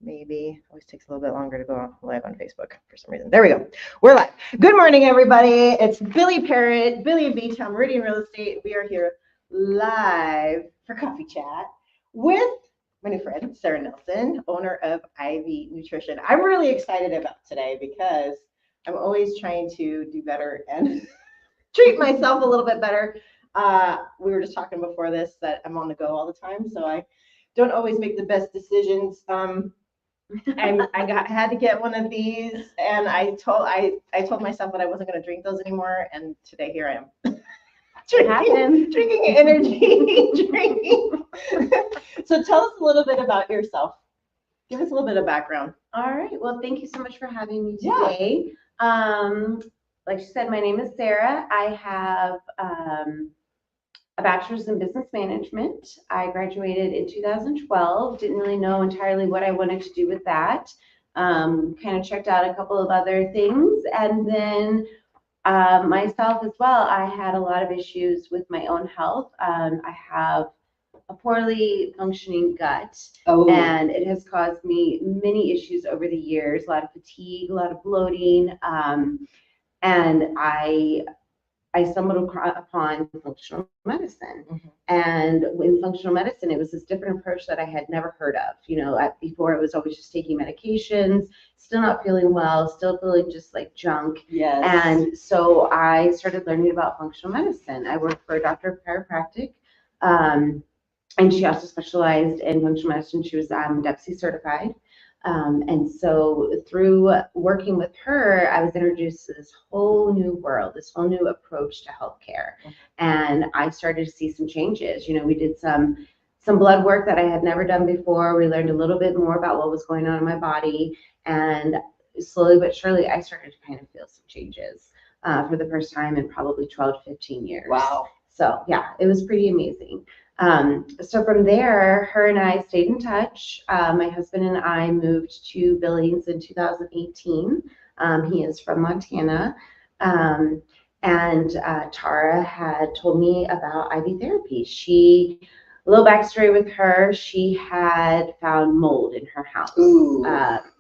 maybe. Always takes a little bit longer to go live on Facebook for some reason. There we go. We're live. Good morning, everybody. It's Billy Parrott, Billy and B-Town Meridian Real Estate. We are here live for coffee chat with my new friend, Sara Nelson, owner of IV Nutrition. I'm really excited about today because I'm always trying to do better and treat myself a little bit better. We were just talking before this that I'm on the go all the time, so I don't always make the best decisions. I had to get one of these, and I told myself that I wasn't going to drink those anymore, and today here I am. drinking energy drinking. So tell us a little bit about yourself. Give us a little bit of background. All right. Well, thank you so much for having me today. Yeah. Like you said, my name is Sara. I have a bachelor's in business management. I graduated in 2012. Didn't really know entirely what I wanted to do with that. Kind of checked out a couple of other things. And then myself as well, I had a lot of issues with my own health. I have a poorly functioning gut, and it has caused me many issues over the years, a lot of fatigue, a lot of bloating, and I stumbled upon functional medicine. Mm-hmm. And in functional medicine, it was this different approach that I had never heard of. You know, before I was always just taking medications, still not feeling well, still feeling just like junk. Yes. And so I started learning about functional medicine. I worked for a doctor of chiropractic, and she also specialized in functional medicine. She was DEPC certified. And so through working with her, I was introduced to this whole new world, this whole new approach to healthcare. And I started to see some changes. You know, we did some blood work that I had never done before. We learned a little bit more about what was going on in my body. And slowly but surely, I started to kind of feel some changes for the first time in probably 12 to 15 years. Wow. So yeah, it was pretty amazing. So from there, her and I stayed in touch. My husband and I moved to Billings in 2018. He is from Montana. And Tara had told me about IV therapy. A little backstory with her, she had found mold in her house.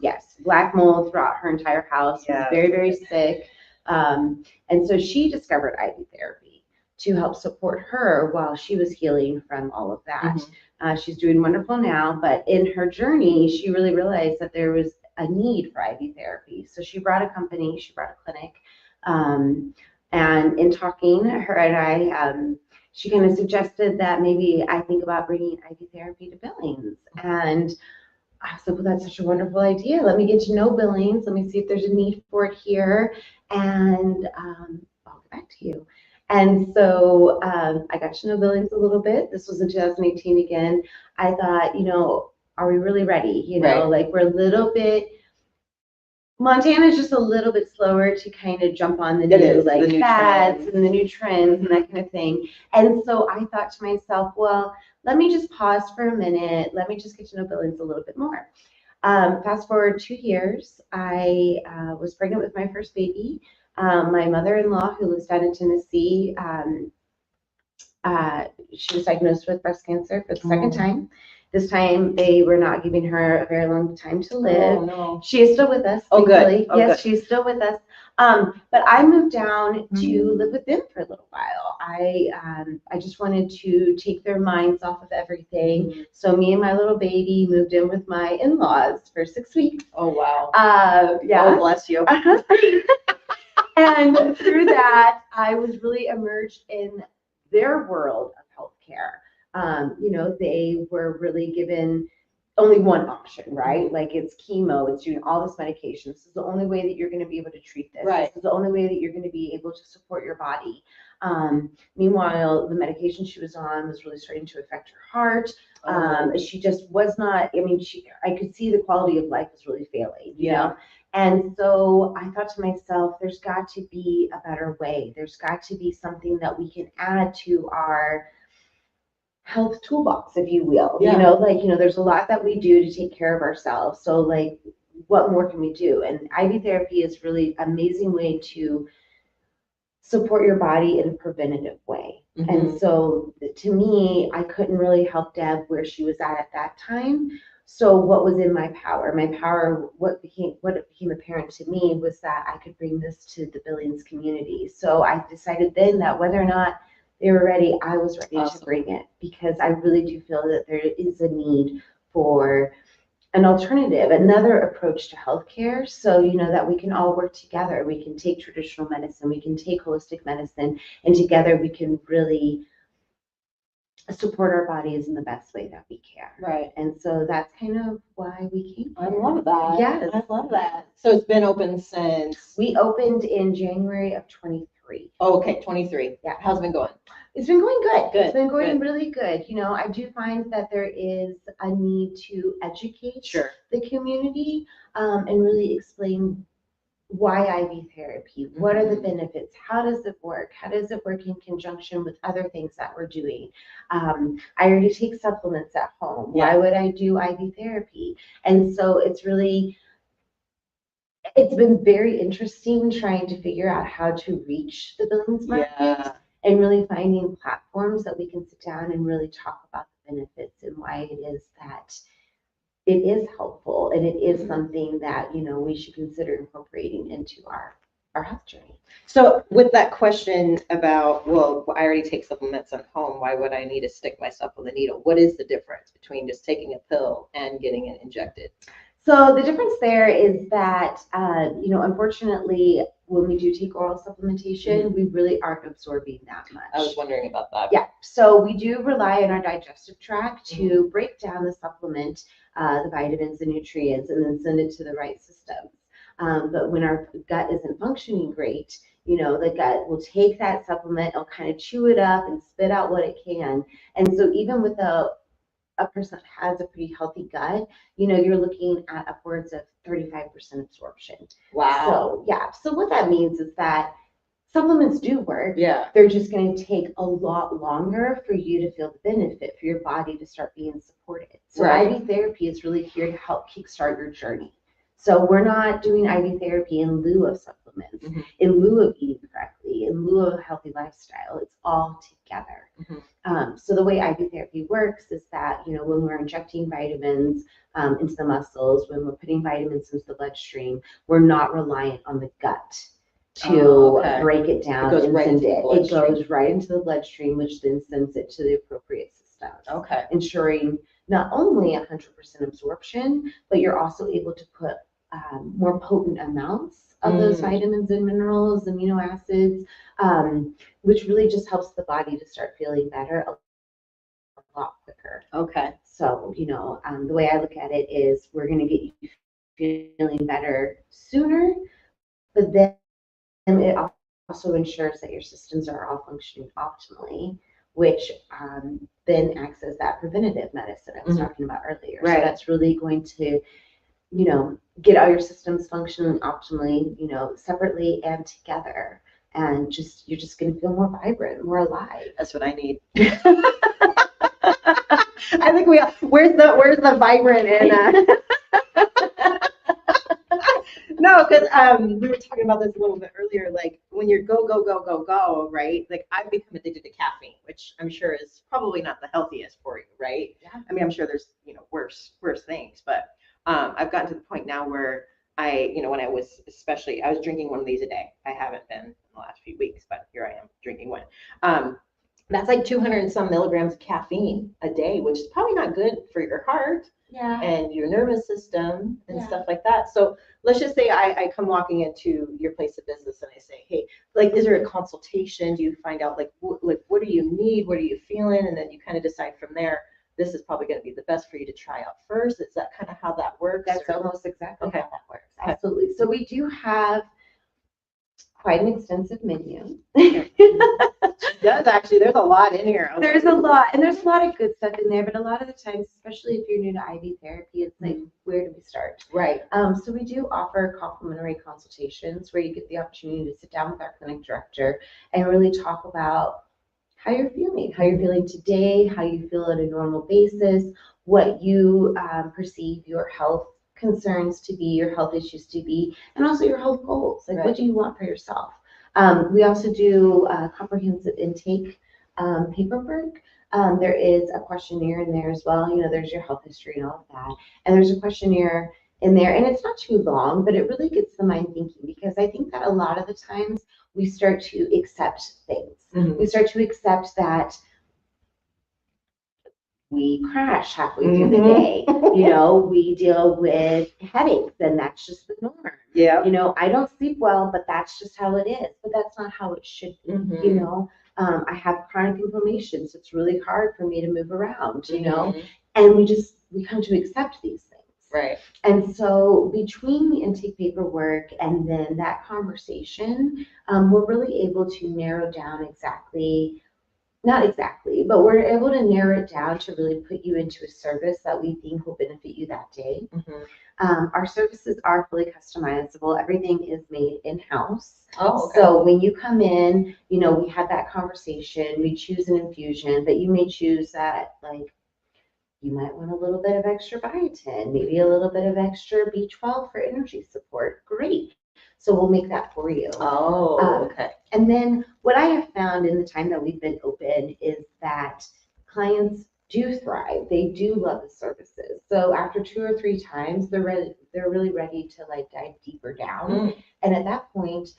Yes, black mold throughout her entire house. Yeah. Was very, very sick. And so she discovered IV therapy to help support her while she was healing from all of that. Mm-hmm. She's doing wonderful now, but in her journey, she really realized that there was a need for IV therapy. So she brought a company, she brought a clinic, and in talking, her and I, she kind of suggested that maybe I think about bringing IV therapy to Billings. And I was like, well, that's such a wonderful idea. Let me get to know Billings. Let me see if there's a need for it here. And I'll get back to you. And so I got to know Billings a little bit. This was in 2018 again. I thought, you know, are we really ready? You know, like we're a little bit, Montana is just a little bit slower to kind of jump on the new fads and the new trends and that kind of thing. And so I thought to myself, well, let me just pause for a minute. Let me just get to know Billings a little bit more. Fast forward 2 years, I was pregnant with my first baby. My mother-in-law, who lives down in Tennessee, she was diagnosed with breast cancer for the second time. This time, they were not giving her a very long time to live. Oh, no. She is still with us. Oh, good. Oh, yes, good. She's still with us. But I moved down to live with them for a little while. I just wanted to take their minds off of everything. So me and my little baby moved in with my in-laws for 6 weeks. Oh, wow. Yeah. Oh, bless you. And through that, I was really immersed in their world of healthcare. You know, they were really given only one option, right? Like it's chemo, it's doing all this medication. This is the only way that you're going to be able to treat this. Right. This is the only way that you're going to be able to support your body. Meanwhile, the medication she was on was really starting to affect her heart. She just was not, I mean, I could see the quality of life was really failing, you know? And so I thought to myself, there's got to be a better way. There's got to be something that we can add to our health toolbox, if you will. Yeah. You know, like, you know, there's a lot that we do to take care of ourselves. So like, what more can we do? And IV therapy is really an amazing way to support your body in a preventative way. And so to me, I couldn't really help Deb where she was at that time. So what was in my power? My power, what became apparent to me was that I could bring this to the Billings community. So I decided then that whether or not they were ready, I was ready to bring it, because I really do feel that there is a need for an alternative, another approach to healthcare. So, that we can all work together. We can take traditional medicine, we can take holistic medicine, and together we can really support our bodies in the best way that we can. Right. And so that's kind of why we came I here. love that. Yes. I love that. So it's been open since? We opened in January of 23. Oh, okay, 23. Yeah. How's it been going? It's been going good. Good. It's been going good. really good. I do find that there is a need to educate Sure. the community and really explain why IV therapy, what are the benefits, how does it work, how does it work in conjunction with other things that we're doing. I already take supplements at home. Yeah. Why would I do IV therapy? And so it's been very interesting trying to figure out how to reach the Billings market and really finding platforms that we can sit down and really talk about the benefits and why it is that it is helpful and it is something that, we should consider incorporating into our health journey. So with that question about, well, I already take supplements at home, why would I need to stick myself with a needle? What is the difference between just taking a pill and getting it injected? So the difference there is that, unfortunately, when we do take oral supplementation, we really aren't absorbing that much. I was wondering about that. Yeah, so we do rely on our digestive tract to break down the supplement, the vitamins and nutrients, and then send it to the right systems. But when our gut isn't functioning great, the gut will take that supplement, it'll kind of chew it up and spit out what it can. And so even with a person that has a pretty healthy gut, you're looking at upwards of 35% absorption. Wow. So, yeah. So what that means is that supplements do work. Yeah. They're just going to take a lot longer for you to feel the benefit, for your body to start being supported. So IV therapy is really here to help kickstart your journey. So we're not doing IV therapy in lieu of supplements, in lieu of eating correctly, in lieu of a healthy lifestyle. It's all together. So the way IV therapy works is that, when we're injecting vitamins into the muscles, when we're putting vitamins into the bloodstream, we're not reliant on the gut to break it down and send it. It goes right into the bloodstream, which then sends it to the appropriate systems. Okay. Ensuring not only 100% absorption, but you're also able to put more potent amounts of those vitamins and minerals, amino acids, which really just helps the body to start feeling better a lot quicker. Okay. So, the way I look at it is we're going to get you feeling better sooner, but then it also ensures that your systems are all functioning optimally, which then acts as that preventative medicine I was talking about earlier. Right. So that's really going to, get all your systems functioning optimally, separately and together. And you're just going to feel more vibrant, more alive. That's what I need. I think where's the vibrant in No, because we were talking about this a little bit earlier, like when you're go, right? Like I've become addicted to caffeine, which I'm sure is probably not the healthiest for you, right? Yeah. I mean, I'm sure there's, worse things, but I've gotten to the point now where when I was drinking one of these a day. I haven't been in the last few weeks, but here I am drinking one. That's like 200 and some milligrams of caffeine a day, which is probably not good for your heart and your nervous system and stuff like that. So let's just say I come walking into your place of business and I say, hey, like, is there a consultation? Do you find out what do you need? What are you feeling? And then you kind of decide from there, this is probably going to be the best for you to try out first. Is that kind of how that works? That's almost exactly how that works. Absolutely. So we do have quite an extensive menu. It does actually. There's a lot in here. There's a lot, and there's a lot of good stuff in there, but a lot of the times, especially if you're new to IV therapy, it's like, where do we start? Right. So we do offer complimentary consultations where you get the opportunity to sit down with our clinic director and really talk about how you're feeling today, how you feel on a normal basis, what you perceive your health concerns to be, your health issues to be, and also your health goals. Like, what do you want for yourself? We also do comprehensive intake paperwork There is a questionnaire in there as well. You know, there's your health history and all of that. And there's a questionnaire in there, and it's not too long, but it really gets the mind thinking, because I think that a lot of the times we start to accept things. We start to accept that we crash halfway through the day. You know, we deal with headaches, and that's just the norm. Yeah. You know, I don't sleep well, but that's just how it is. But that's not how it should be. You know, I have chronic inflammation, so it's really hard for me to move around, you know, and we come to accept these things. Right. And so between the intake paperwork and then that conversation, we're really able to narrow down not exactly, but we're able to narrow it down to really put you into a service that we think will benefit you that day. Our services are fully customizable. Everything is made in-house. Oh, okay. So when you come in, you know, we have that conversation, we choose an infusion, but you may choose that, like, you might want a little bit of extra biotin, maybe a little bit of extra B12 for energy support. Great. So we'll make that for you. Oh, okay. And then what I have found in the time that we've been open is that clients do thrive. They do love the services. So after 2 or 3 times, they're really ready to like dive deeper down. And at that point,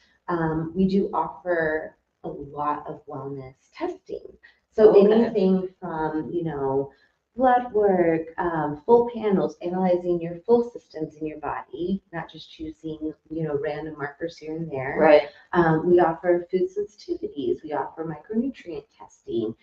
we do offer a lot of wellness testing. So anything from, you know, blood work, full panels, analyzing your full systems in your body, not just choosing, you know, random markers here and there. Right. We offer food sensitivities. We offer micronutrient testing.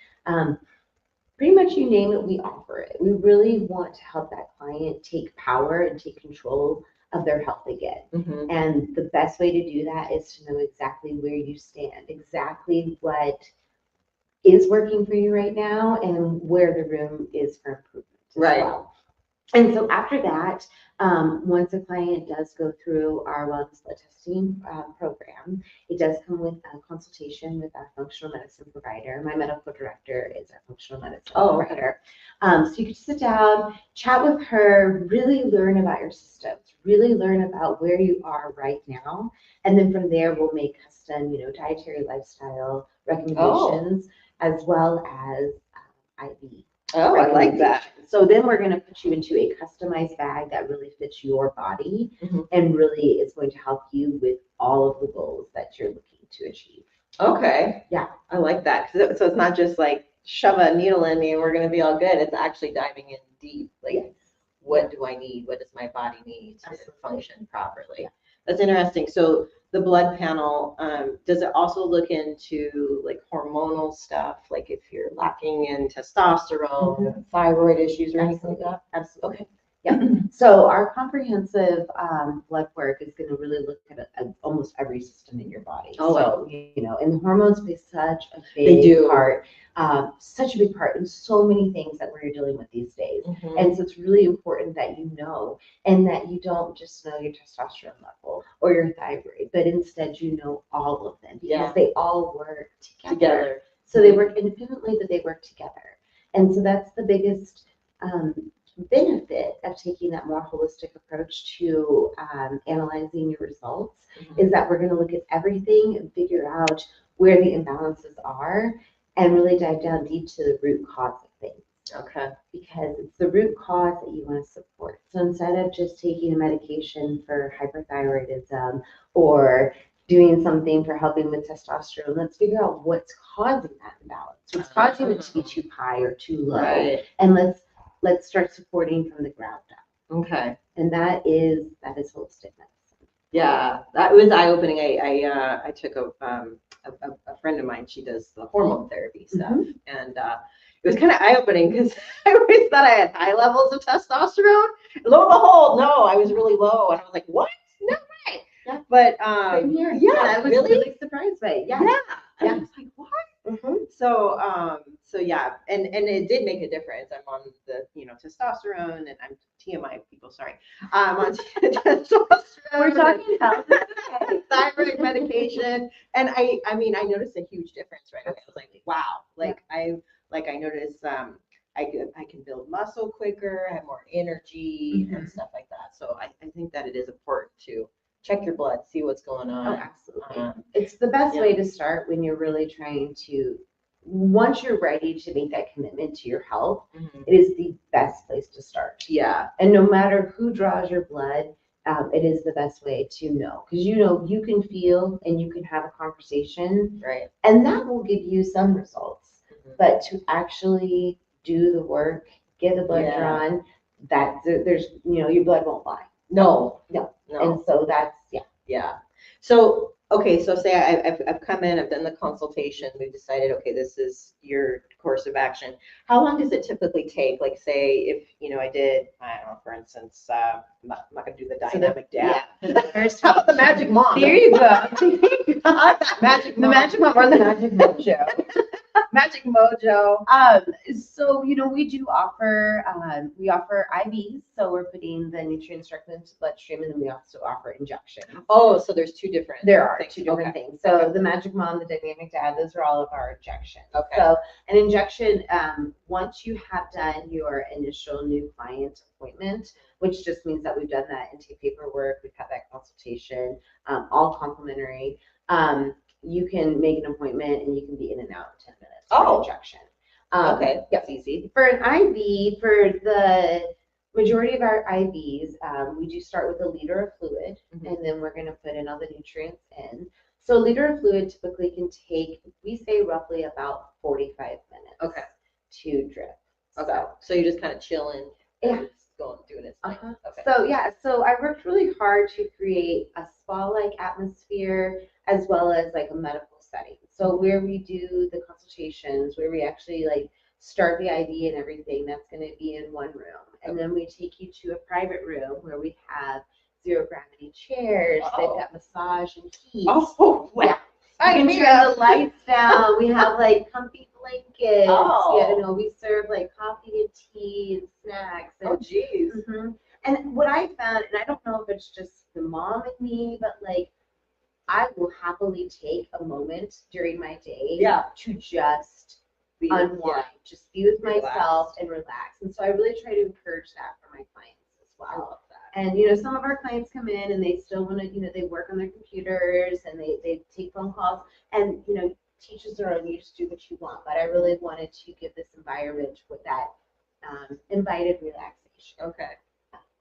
Pretty much you name it, we offer it. We really want to help that client take power and take control of their health again. And the best way to do that is to know exactly where you stand, exactly what is working for you right now, and where the room is for improvement as well. And so after that, once a client does go through our wellness blood testing program, it does come with a consultation with our functional medicine provider. My medical director is our functional medicine provider. So you can sit down, chat with her, really learn about your systems, really learn about where you are right now. And then from there, we'll make custom, you know, dietary lifestyle recommendations, as well as IV. Oh, I like that. So then we're going to put you into a customized bag that really fits your body and really is going to help you with all of the goals that you're looking to achieve. Okay. Yeah. I like that. So it's not just like shove a needle in me and we're going to be all good. It's actually diving in deep. Like, what do I need? What does my body need to function properly? Yeah. That's interesting. So the blood panel, does it also look into like hormonal stuff? Like if you're lacking in testosterone, thyroid issues or anything like that? Absolutely. Okay. Yeah. So our comprehensive blood work is going to really look at almost every system in your body. Oh, so, you know, and the hormones play such a big part, such a big part in so many things that we're dealing with these days. And so it's really important that you know, and that you don't just know your testosterone level or your thyroid, but instead you know all of them, because they all work together. So they work independently, but they work together. And so that's the biggest benefit of taking that more holistic approach to analyzing your results, is that we're going to look at everything and figure out where the imbalances are and really dive down deep to the root cause of things. Okay. Because it's the root cause that you want to support. So instead of just taking a medication for hyperthyroidism or doing something for helping with testosterone, let's figure out what's causing that imbalance. What's causing it to be too high or too low. And let's start supporting from the ground up. Okay. And that is holistic medicine. Yeah, that was eye-opening. I took a friend of mine, she does the hormone therapy stuff, and it was kind of eye-opening because I always thought I had high levels of testosterone. Lo and behold, no, I was really low, and I was like, what? No way. Yeah. But same here. Yeah, I was really surprised by it. Yeah. And I was like, what? So yeah, and it did make a difference. I'm on the, you know, testosterone, and I'm TMI people, sorry. I'm on testosterone. We're talking health. Thyroid medication. And I mean, I noticed a huge difference right away. I was like, wow. I noticed I can build muscle quicker, I have more energy and stuff like that. So I think that it is important to check your blood, see what's going on. Oh, absolutely. It's the best way to start when you're really trying to once you're ready to make that commitment to your health, Mhm. it is the best place to start. Yeah. And no matter who draws your blood, it is the best way to know, because you can feel and you can have a conversation, Right. and that will give you some results. Mhm. But to actually do the work, get the blood Yeah. drawn, that there's your blood won't lie. No. No. No. And so that's Yeah. So, okay, so say I've come in, I've done the consultation, we've decided, okay, this is your course of action. How long does it typically take? Like, say, if, I did, I don't know, for instance, I'm not gonna do the dynamic dad. How about the magic mom? There you go. Magic The mom. magic mom or the magic mojo. Magic mojo. So we do offer we offer IVs, so we're putting the nutrients directly into the bloodstream, and then we also offer injections. Oh, so there's two different. There are things. two different things. So the magic mom, the dynamic dad, those are all of our injections. Okay. So an injection, once you have done your initial new client appointment, which just means that we've done that intake paperwork, we've had that consultation, all complimentary. You can make an appointment and you can be in and out in 10 minutes for an injection. Okay, that's easy. For an IV, for the majority of our IVs, we do start with a liter of fluid, and then we're going to put in all the nutrients in. So a liter of fluid typically can take, we say, roughly about 45 minutes to drip. Okay. So you're just kind of chilling. Yeah. Doing it. Okay. So I worked really hard to create a spa-like atmosphere as well as like a medical setting. So where we do the consultations, where we actually like start the IV and everything, that's going to be in one room. And then we take you to a private room where we have zero gravity chairs. They've got massage and heat. Oh, wow. Yeah. You can turn the lights down. We have like comfy blankets. Oh. We serve like coffee and tea and snacks. And, geez. And what I found, and I don't know if it's just the mom in me, but like I will happily take a moment during my day to just unwind, just be with myself and relax. And so I really try to encourage that for my clients as well. I love that. And some of our clients come in and they still want to, they work on their computers and they take phone calls, and teachers are on, you just do what you want. But I really wanted to give this environment with that invited relaxation. Okay.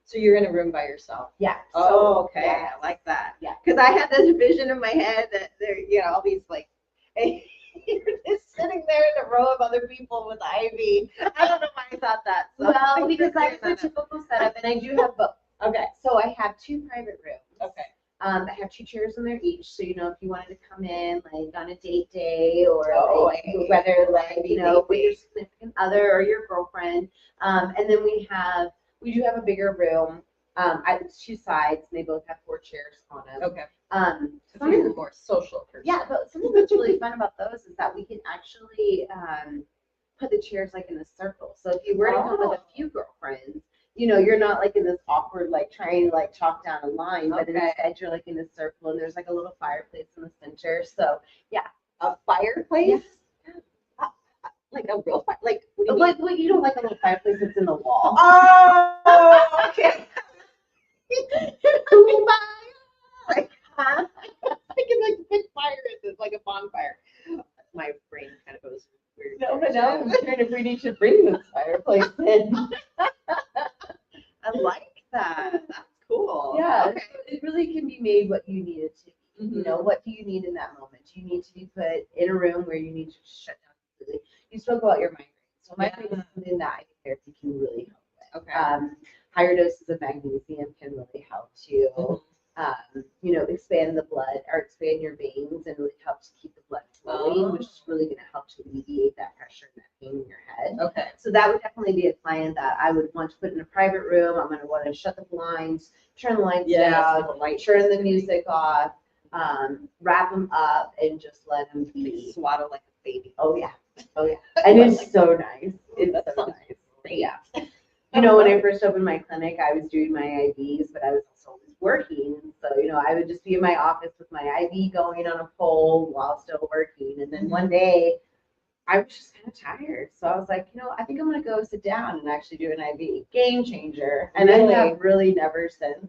So you're in a room by yourself? Yeah. Oh, okay. Yeah. I like that. Yeah. Because I had this vision in my head that there, all these like, you're just sitting there in a row of other people with IV. I don't know why I thought that. So well, because that's the typical setup, and I do have both. Okay. So I have two private rooms. Okay. I have two chairs in there each. So, if you wanted to come in like on a date day or whether with your significant other or your girlfriend. And then we do have a bigger room. It's two sides and they both have 4 chairs on them. Okay. Something more social person. Yeah, but something that's really fun about those is that we can actually put the chairs like in a circle. So if you were to come with a few girlfriends, you're not like in this awkward, like trying to like chalk down a line, but instead you're like in a circle and there's like a little fireplace in the center. So yeah. A fireplace? Yeah. Like a real fire? Like, like a little fireplace that's in the wall. Oh, okay. Like, huh? Thinking like a big fire is like a bonfire. My brain kind of goes weird. No, but now I'm wondering if we need to bring this fireplace in. I like that. That's cool. Yeah, okay. It really can be made what you need it to be. What do you need in that moment? You need to be put in a room where you need to shut down completely. You spoke about your migraines. So migraines is something that IV therapy can really help with. Okay. Higher doses of magnesium can really help to, expand the blood or expand your veins and really help to keep the blood flowing, which is really going to help to alleviate that pressure and that pain in your head. Okay. So that would definitely be a client that I would want to put in a private room. I'm going to want to shut the blinds, turn the lights down, turn the music off, wrap them up, and just let them be. Swaddle like a baby. Oh yeah. And it's so nice. It's so nice. Yeah. When I first opened my clinic, I was doing my IVs, but I was also always working. So, I would just be in my office with my IV going on a pole while still working. And then one day I was just kind of tired. So I was like, I think I'm going to go sit down and actually do an IV. Game changer. And I have really never since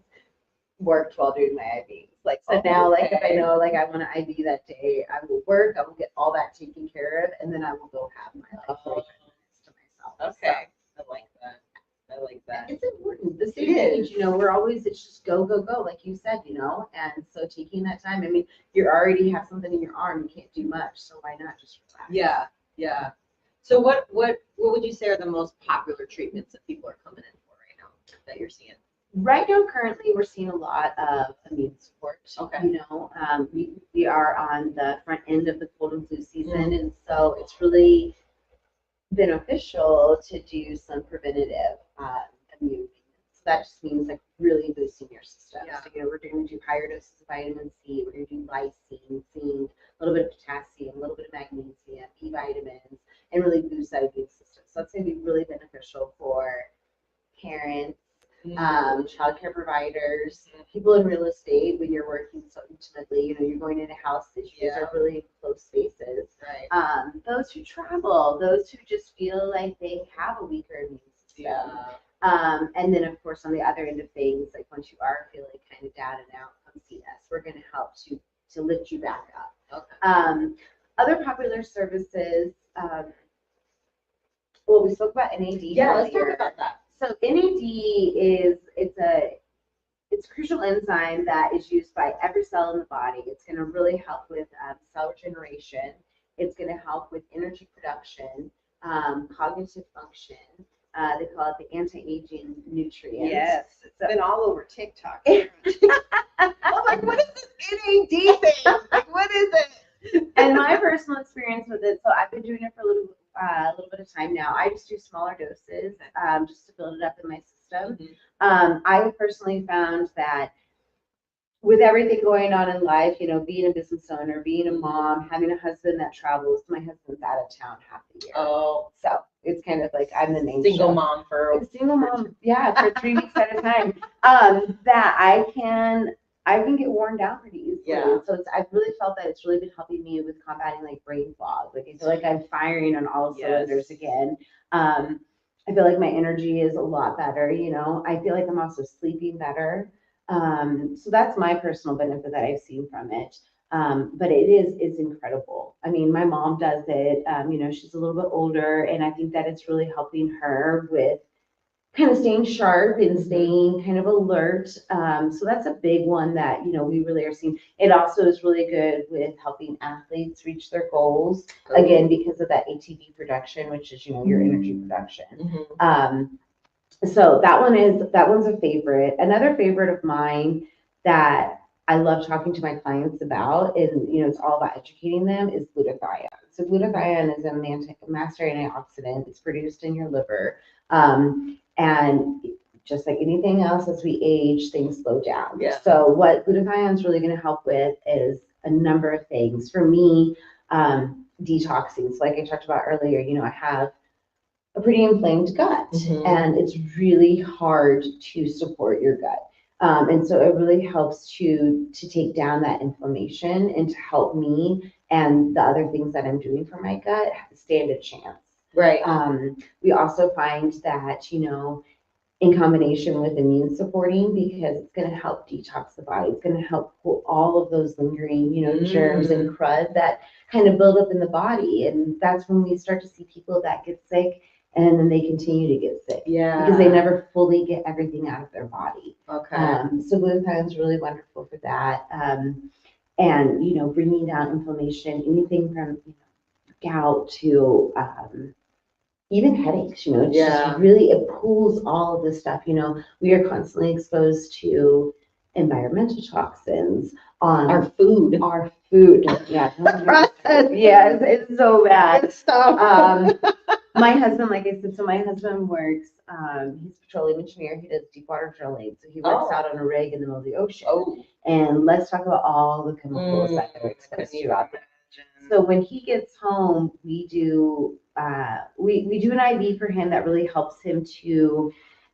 worked while doing my IVs. Like, so now, like, if I know, like, I want an IV that day, I will work, I will get all that taken care of, and then I will go have my life to myself. Okay. So, I like that. I like that. It's important. This day and age, you know, we're always, it's just go, go, go, like you said, you know, and so taking that time, I mean, you already have something in your arm, you can't do much, so why not just relax? Yeah, yeah. So what would you say are the most popular treatments that people are coming in for right now that you're seeing? Right now, currently, we're seeing a lot of immune support. Okay. You know, we are on the front end of the cold and flu season, and so it's really beneficial to do some preventative immune maintenance. So that just means like really boosting your system. Yeah. So, you know, we're going to do higher doses of vitamin C, we're going to do lysine, zinc, a little bit of potassium, a little bit of magnesium, B vitamins, and really boost that immune system. So that's going to be really beneficial for parents, childcare providers, people in real estate. When you're working so intimately, you know, you're going into houses, you guys are really in close spaces. Right. Those who travel, those who just feel like they have a weaker immune system. Yeah. And then, of course, on the other end of things, like once you are feeling kind of down and out, come see us. We're going to help to lift you back up. Okay. Other popular services. Well, we spoke about NAD. Yeah, let's talk about that. So NAD is it's a crucial enzyme that is used by every cell in the body. It's going to really help with cell regeneration. It's going to help with energy production, cognitive function. They call it the anti-aging nutrient. Yes, it's been all over TikTok. I'm like, what is this NAD thing? Like, what is it? And my personal experience with it, so I've been doing it for a little bit of time now. I just do smaller doses just to build it up in my system. I personally found that with everything going on in life, you know, being a business owner, being a mom, having a husband that travels, my husband's out of town half the year. Oh, So it's kind of like I'm the main single show. mom for Single mom, yeah, for 3 weeks at a time. That I can get worn down pretty easily. Yeah. So I've really felt that it's really been helping me with combating like brain fog. Like I feel like I'm firing on all cylinders again. I feel like my energy is a lot better. You know, I feel like I'm also sleeping better. So that's my personal benefit that I've seen from it. But it's incredible. I mean, my mom does it. You know, she's a little bit older, and I think that it's really helping her with kind of staying sharp and staying kind of alert. So that's a big one that, you know, we really are seeing. It also is really good with helping athletes reach their goals, again, because of that ATP production, which is, you know, your energy production. So that one's a favorite. Another favorite of mine that I love talking to my clients about, and you know, it's all about educating them, is glutathione. So glutathione is a master antioxidant. It's produced in your liver, and just like anything else, as we age, things slow down. Yeah. So what glutathione is really going to help with is a number of things. For me, detoxing. So like I talked about earlier, you know, I have a pretty inflamed gut, and it's really hard to support your gut. And so it really helps to take down that inflammation and to help me and the other things that I'm doing for my gut stand a chance. Right. We also find that, you know, in combination with immune supporting, because it's going to help detox the body. It's going to help pull all of those lingering, you know, germs and crud that kind of build up in the body. And that's when we start to see people that get sick and then they continue to get sick. Yeah. Because they never fully get everything out of their body. Okay. So glutathione is really wonderful for that. And, you know, bringing down inflammation, anything from, you know, gout to even headaches, you know, it's just really, it pulls all of this stuff. You know, we are constantly exposed to environmental toxins on our food. Yeah. Processed. Yes, it's so bad. Good stuff. My husband, like I said, so my husband works, he's a petroleum engineer. He does deep water drilling. So he works out on a rig in the middle of the ocean. And let's talk about all the chemicals that they're exposed to out there. So when he gets home, we do we do an IV for him that really helps him to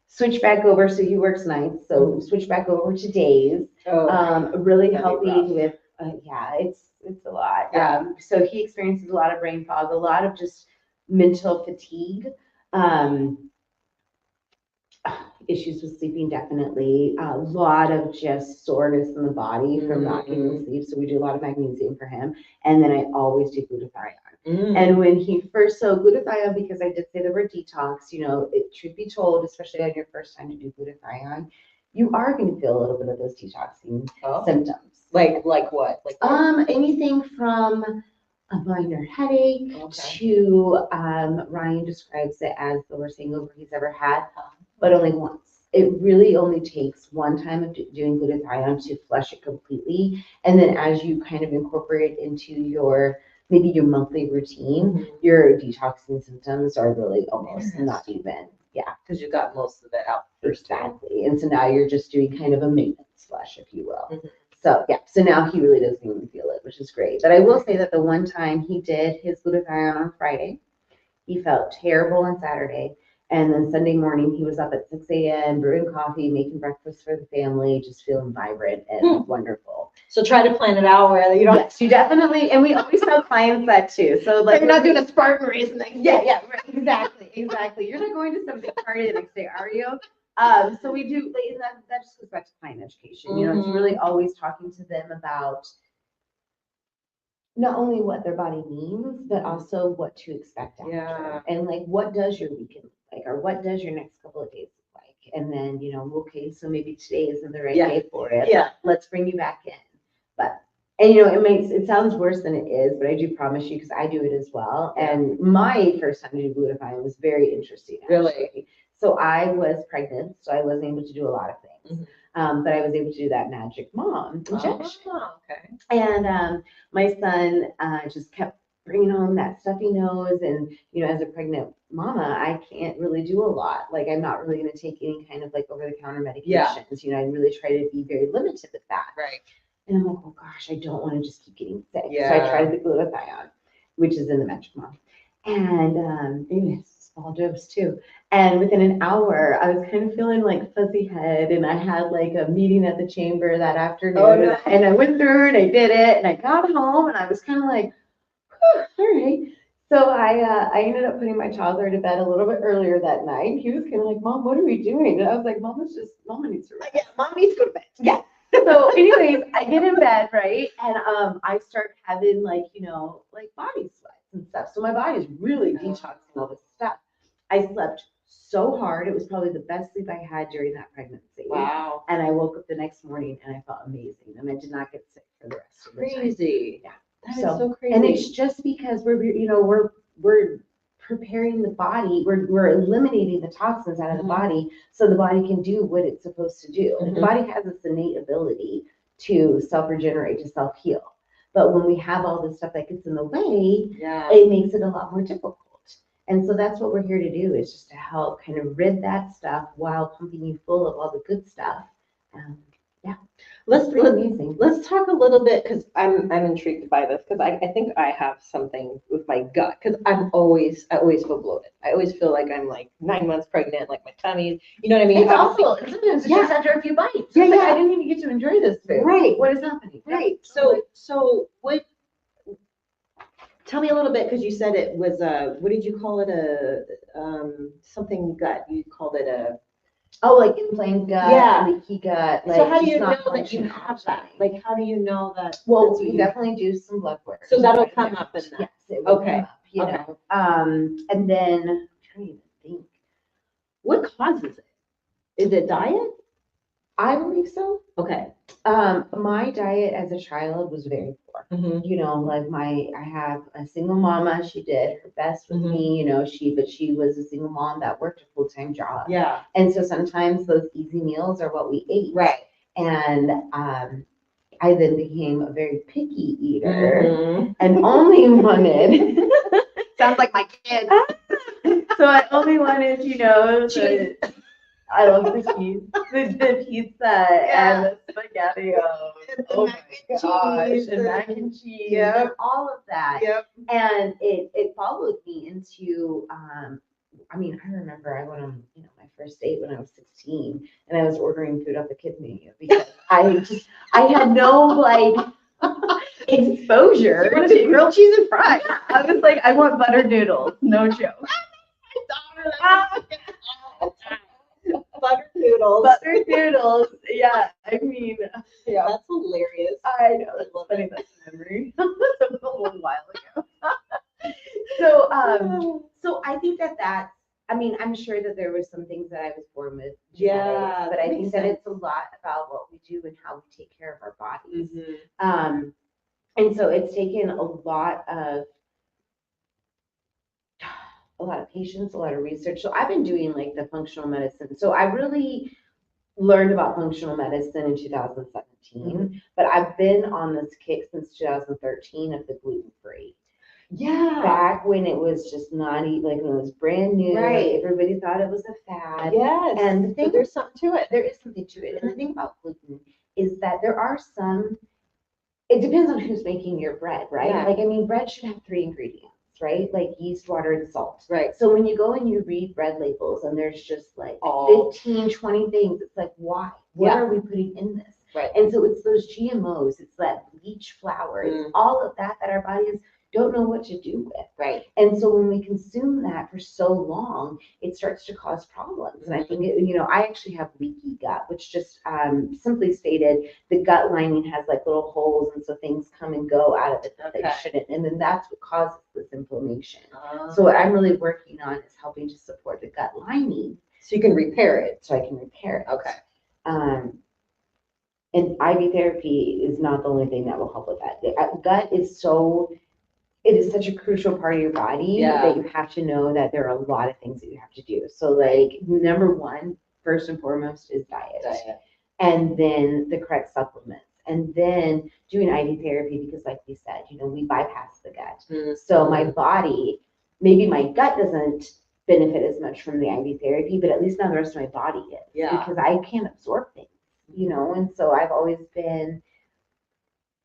switch back over. So he works nights, so switch back over to days. Really helping with it's a lot. So he experiences a lot of brain fog, a lot of just mental fatigue. issues with sleeping, definitely. A lot of just soreness in the body from not getting sleep. So we do a lot of magnesium for him. And then I always do glutathione. And when he first, so glutathione, because I did say the word detox, you know, it should be told, especially on your first time to do glutathione, you are going to feel a little bit of those detoxing symptoms. Like what? Like anything from a minor headache to Ryan describes it as the worst hangover he's ever had, but only once. It really only takes one time of doing glutathione to flush it completely. And then as you kind of incorporate it into your maybe your monthly routine, your detoxing symptoms are really almost not even. Yeah. Because you got most of it out first. Exactly. And so now you're just doing kind of a maintenance flush, if you will. So yeah, so now he really doesn't even feel it, which is great. But I will say that the one time he did his glutathione on Friday, he felt terrible on Saturday. And then Sunday morning, he was up at 6 a.m., brewing coffee, making breakfast for the family, just feeling vibrant and wonderful. So try to plan it out where you don't. Yes, you definitely, and we always have clients that too. So like, you're not doing a Spartan race next day. Yeah, right, exactly. You're not going to some big party the next day, are you? So we do, and that just goes back to client education. You know, it's really always talking to them about not only what their body needs, but also what to expect after. Yeah. And like, what does your weekend look like, or what does your next couple of days look like? And then, you know, okay, so maybe today isn't the right day for it. Yeah. Let's bring you back in. But, and you know, it sounds worse than it is, but I do promise you, because I do it as well. And my first time to do glutathione was very interesting, actually. Really? So I was pregnant, so I wasn't able to do a lot of things. But I was able to do that magic mom injection. Okay. And my son just kept bringing home that stuffy nose. And, you know, as a pregnant mama, I can't really do a lot. Like, I'm not really going to take any kind of like over-the-counter medications. Yeah. You know, I really try to be very limited with that. Right. And I'm like, oh gosh, I don't want to just keep getting sick. Yeah. So I tried the glutathione, which is in the magic mom. And it's a small dose too. And within an hour, I was kind of feeling like fuzzy head, and I had like a meeting at the chamber that afternoon. Oh, no. And I went through and I did it, and I got home, and I was kind of like, all right. So I ended up putting my toddler to bed a little bit earlier that night. He was kind of like, Mom, what are we doing? And I was like, Mama needs to rest. Yeah, Mom needs to go to bed. Yeah. So anyways, I get in bed, right? And I start having like, you know, like body sweats and stuff. So my body's really detoxing all this stuff. I slept so hard. It was probably the best sleep I had during that pregnancy. Wow. And I woke up the next morning and I felt amazing. And I did not get sick for the rest of the time. Crazy. Yeah. That is so crazy. And it's just because we're preparing the body, we're eliminating the toxins out of the body so the body can do what it's supposed to do. The body has this innate ability to self-regenerate, to self-heal. But when we have all this stuff that gets in the way, it makes it a lot more difficult. And so that's what we're here to do, is just to help kind of rid that stuff while pumping you full of all the good stuff. Let's talk a little bit, because I'm intrigued by this, because I think I have something with my gut, because I always feel bloated. I always feel like I'm like 9 months pregnant, like my tummy, you know what I mean? It's awful. And sometimes it's just after a few bites. Yeah, like, I didn't even get to enjoy this food. Right. What is happening? Right. So what? Tell me a little bit, because you said it was what did you call it? Something gut. You called it a. Oh, like inflamed gut, leaky gut. Like, so how do you know not that you have that? Like, how do you know that? Well, we definitely do some blood work. So that'll come up in that. Yes, it will come up, you Okay. know. And then I'm trying to think. What causes it? Is it diet? I believe so. Okay. My diet as a child was very poor. You know, like I have a single mama. She did her best with me, you know, but she was a single mom that worked a full-time job. Yeah. And so sometimes those easy meals are what we ate. Right. And I then became a very picky eater and only wanted. Sounds like my kid. So I only wanted, you know, I love the cheese, the pizza and the spaghetti. Oh my gosh, and mac and cheese, and all of that. And it followed me into, I mean, I remember I went on, you know, my first date when I was 16, and I was ordering food off the kids menu because I had no like exposure to grilled cheese and fries. I was like, I want buttered noodles, no joke. Buttered noodles. Buttered noodles. Yeah, I mean, yeah. That's hilarious. I know. That's funny. That's a memory. That was a little while ago. So I think that's, I mean, I'm sure that there was some things that I was born with genetics, but I think that it's a lot about what we do and how we take care of our bodies. And so it's taken a lot of patience, a lot of research. So I've been doing like the functional medicine. So I really learned about functional medicine in 2017, but I've been on this kick since 2013 of the gluten-free. Yeah. Back when it was just not like when it was brand new, Right. Everybody thought it was a fad. Yes. And the thing, but there's something to it. there is something to it. And the thing about gluten is that there are some, it depends on who's making your bread, right? Yeah. Like, I mean, bread should have 3 ingredients, right? Like yeast, water, and salt. Right. So when you go and you read bread labels and there's just like Oh. 15, 20 things, it's like, why? What are we putting in this? Right. And so it's those GMOs, it's that bleach flour, it's all of that our bodies don't know what to do with. Right. And so when we consume that for so long, it starts to cause problems. And I think, I actually have leaky gut, which just simply stated, the gut lining has like little holes. And so things come and go out of it that they shouldn't. And then that's what causes this inflammation. So what I'm really working on is helping to support the gut lining. So you can repair it. So I can repair it. Okay. And IV therapy is not the only thing that will help with that. The gut is it is such a crucial part of your body that you have to know that there are a lot of things that you have to do. So like number one, first and foremost is diet. And then the correct supplements. And then doing IV therapy because like we said, we bypass the gut. So my body, maybe my gut doesn't benefit as much from the IV therapy, but at least now the rest of my body is. Because I can't absorb things, and so I've always been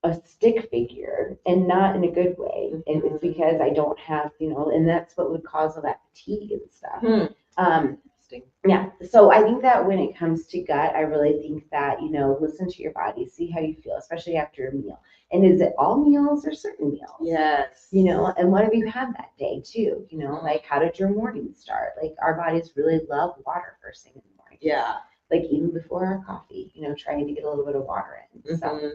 a stick figure and not in a good way. And it's because I don't have, and that's what would cause all that fatigue and stuff. Yeah. So I think that when it comes to gut, I really think that, listen to your body, see how you feel, especially after a meal. And is it all meals or certain meals? Yes. And what have you had that day too? Like how did your morning start? Like our bodies really love water first thing in the morning. Yeah. Like even before our coffee, trying to get a little bit of water in. So.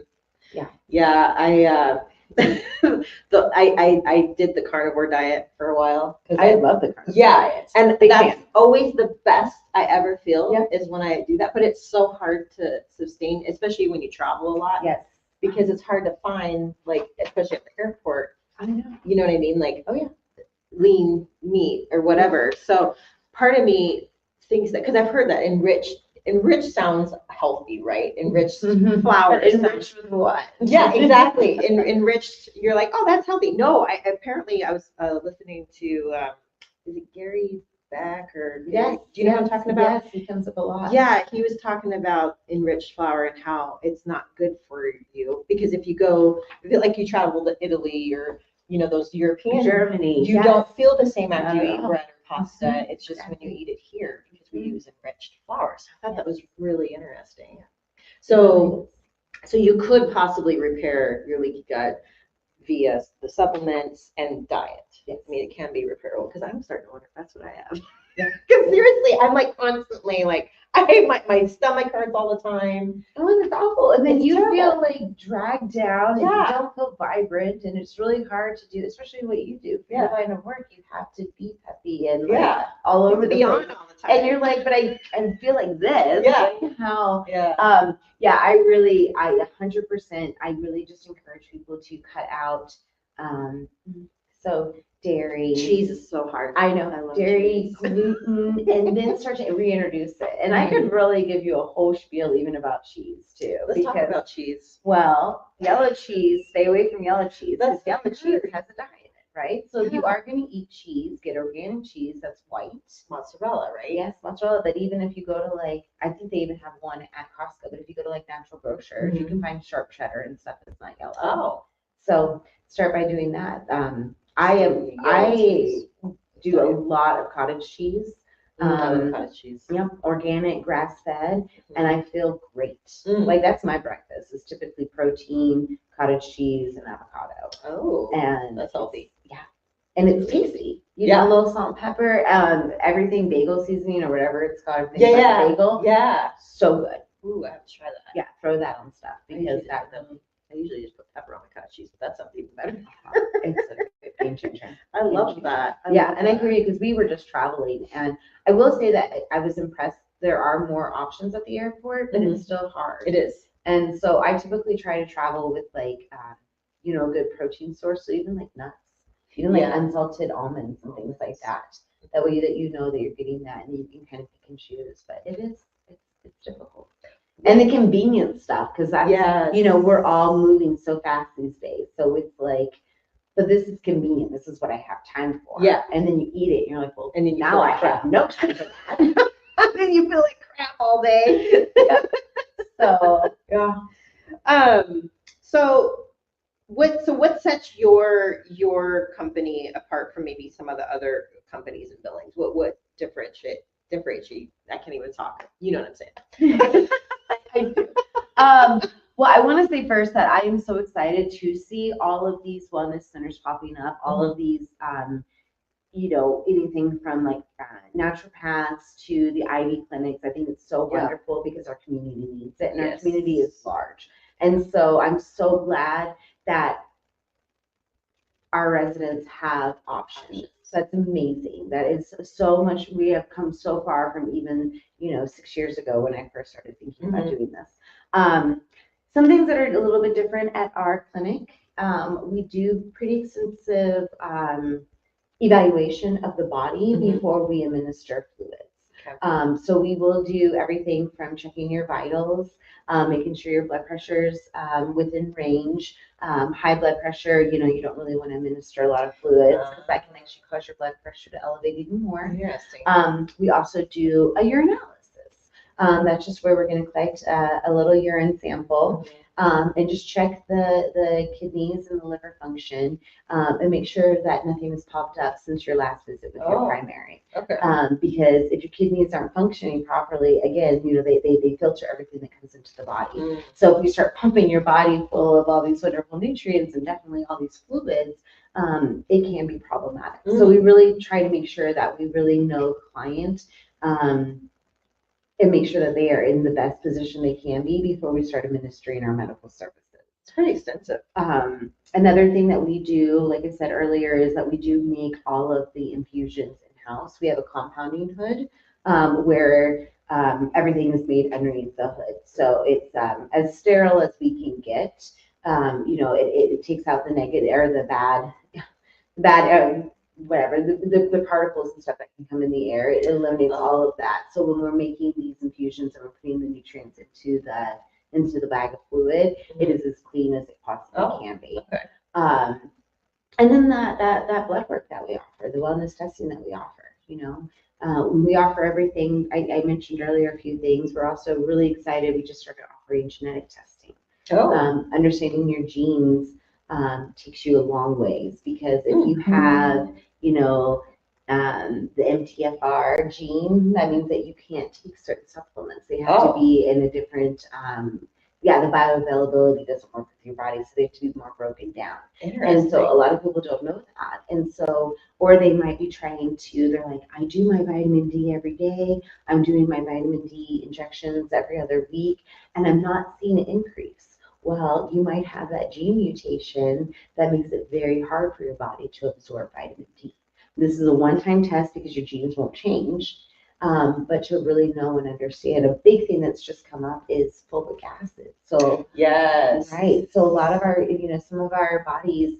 Yeah, I I did the carnivore diet for a while. I love the carnivore diet. And that's always the best I ever feel is when I do that. But it's so hard to sustain, especially when you travel a lot. Yes. Because it's hard to find, like, especially at the airport. I know. You know what I mean? Like, lean meat or whatever. So part of me thinks that, because I've heard that enriched sounds healthy, right? Enriched flour. Enriched with what? Yeah, exactly. Enriched, you're like, oh, that's healthy. No, I was listening to, is it Gary Beck or? Yes. Do you know what I'm talking about? Yes, he comes up a lot. Yeah, he was talking about enriched flour and how it's not good for you because if you travel to Italy or those European Germany, you don't feel the same after you eat bread or pasta. It's just Exactly. when you eat it here because we use enriched flours. I thought that was really interesting. So you could possibly repair your leaky gut via the supplements and diet. Yes. I mean, it can be repairable because I'm starting to wonder if that's what I have. Because seriously, I'm like constantly like my stomach hurts all the time. Oh, it's awful. And then It's you terrible. feel like dragged down and you Yeah. don't feel vibrant and it's really hard to do, especially what you do. If you're in line of work, you have to be peppy and like all over the be place. on all the time. And you're like, but I feel like this. Yeah. Like how Yeah. I 100%, I really just encourage people to cut out, so dairy. Cheese is so hard. I know, I love dairy, cheese. gluten, and then start to reintroduce it. And I could really give you a whole spiel even about cheese too. Let's talk about cheese. Well, yellow cheese, stay away from yellow cheese. That's Yellow good. cheese has a dye in it, right? So if you are going to eat cheese, get organic cheese that's white. Mozzarella, right? Yes, mozzarella. But even if you go to I think they even have one at Costco, but if you go to Natural Grocers, you can find sharp cheddar and stuff that's not yellow. Oh. So start by doing that. I do a lot of cottage cheese. Cottage cheese. Yep, organic, grass-fed, and I feel great. Mm. Like that's my breakfast is typically protein, cottage cheese, and avocado. Oh, And that's healthy. yeah, and it's tasty. You Yeah. know, a little salt and pepper, everything bagel seasoning or whatever it's called. Yeah. Bagel. Yeah. So good. Ooh, I have to try that. Yeah, throw that on stuff because I usually just put pepper on my cottage cheese, but that sounds even better. it's a game changer. I love that. Yeah, and I hear you because we were just traveling, and I will say that I was impressed. There are more options at the airport, but it's still hard. It is. And so I typically try to travel with like, you know, a good protein source. So even like nuts, even like unsalted almonds and things like that. That way that you know that you're getting that and you can kind of pick and choose. But it's difficult. And the convenience stuff, because that's, you know, we're all moving so fast these days. So it's like, but this is convenient. This is what I have time for. Yeah. And then you eat it and you're like, well, and then now I have no time for that. And then you feel like crap all day. So, yeah. So what sets your company apart from maybe some of the other companies and billings? What differentiate I can't even talk. You know what I'm saying? I do. Well, I want to say first that I am so excited to see all of these wellness centers popping up, all of these, you know, anything from like naturopaths to the IV clinics. I think it's so wonderful because our community needs it and our community is large. And so I'm so glad that our residents have options. So that's amazing. That is so much. We have come so far from even, you know, 6 years ago when I first started thinking about doing this. Some things that are a little bit different at our clinic. We do pretty extensive evaluation of the body before we administer fluids. Okay. So we will do everything from checking your vitals, making sure your blood pressure's within range. High blood pressure, you know, you don't really want to administer a lot of fluids because that can actually cause your blood pressure to elevate even more. Interesting. We also do a urinalysis. That's just where we're going to collect a little urine sample and just check the kidneys and the liver function and make sure that nothing has popped up since your last visit with your primary. Okay. Because if your kidneys aren't functioning properly, again, you know, they filter everything that comes into the body. So if you start pumping your body full of all these wonderful nutrients and definitely all these fluids, it can be problematic. So we really try to make sure that we really know the client and make sure that they are in the best position they can be before we start administering our medical services. It's pretty extensive. Another thing that we do, like I said earlier, is that we do make all of the infusions in-house. We have a compounding hood where everything is made underneath the hood. So it's as sterile as we can get. You know, it takes out the negative or the bad whatever, the particles and stuff that can come in the air. It eliminates all of that. So when we're making these infusions and we're putting the nutrients into the bag of fluid, it is as clean as it possibly can be. Okay. And then that blood work that we offer, the wellness testing that we offer, you know, we offer everything. I mentioned earlier a few things. We're also really excited. We just started offering genetic testing. Understanding your genes takes you a long ways because if you have, you know, the MTFR gene, that means that you can't take certain supplements. They have to be in a different, the bioavailability doesn't work with your body, so they have to be more broken down. And so a lot of people don't know that. And so, or they might be trying to, they're like, I do my vitamin D every day. I'm doing my vitamin D injections every other week, and I'm not seeing an increase. Well, you might have that gene mutation that makes it very hard for your body to absorb vitamin D. This is a one-time test because your genes won't change, but to really know and understand, a big thing that's just come up is folic acid. So right. So a lot of our, you know, some of our bodies,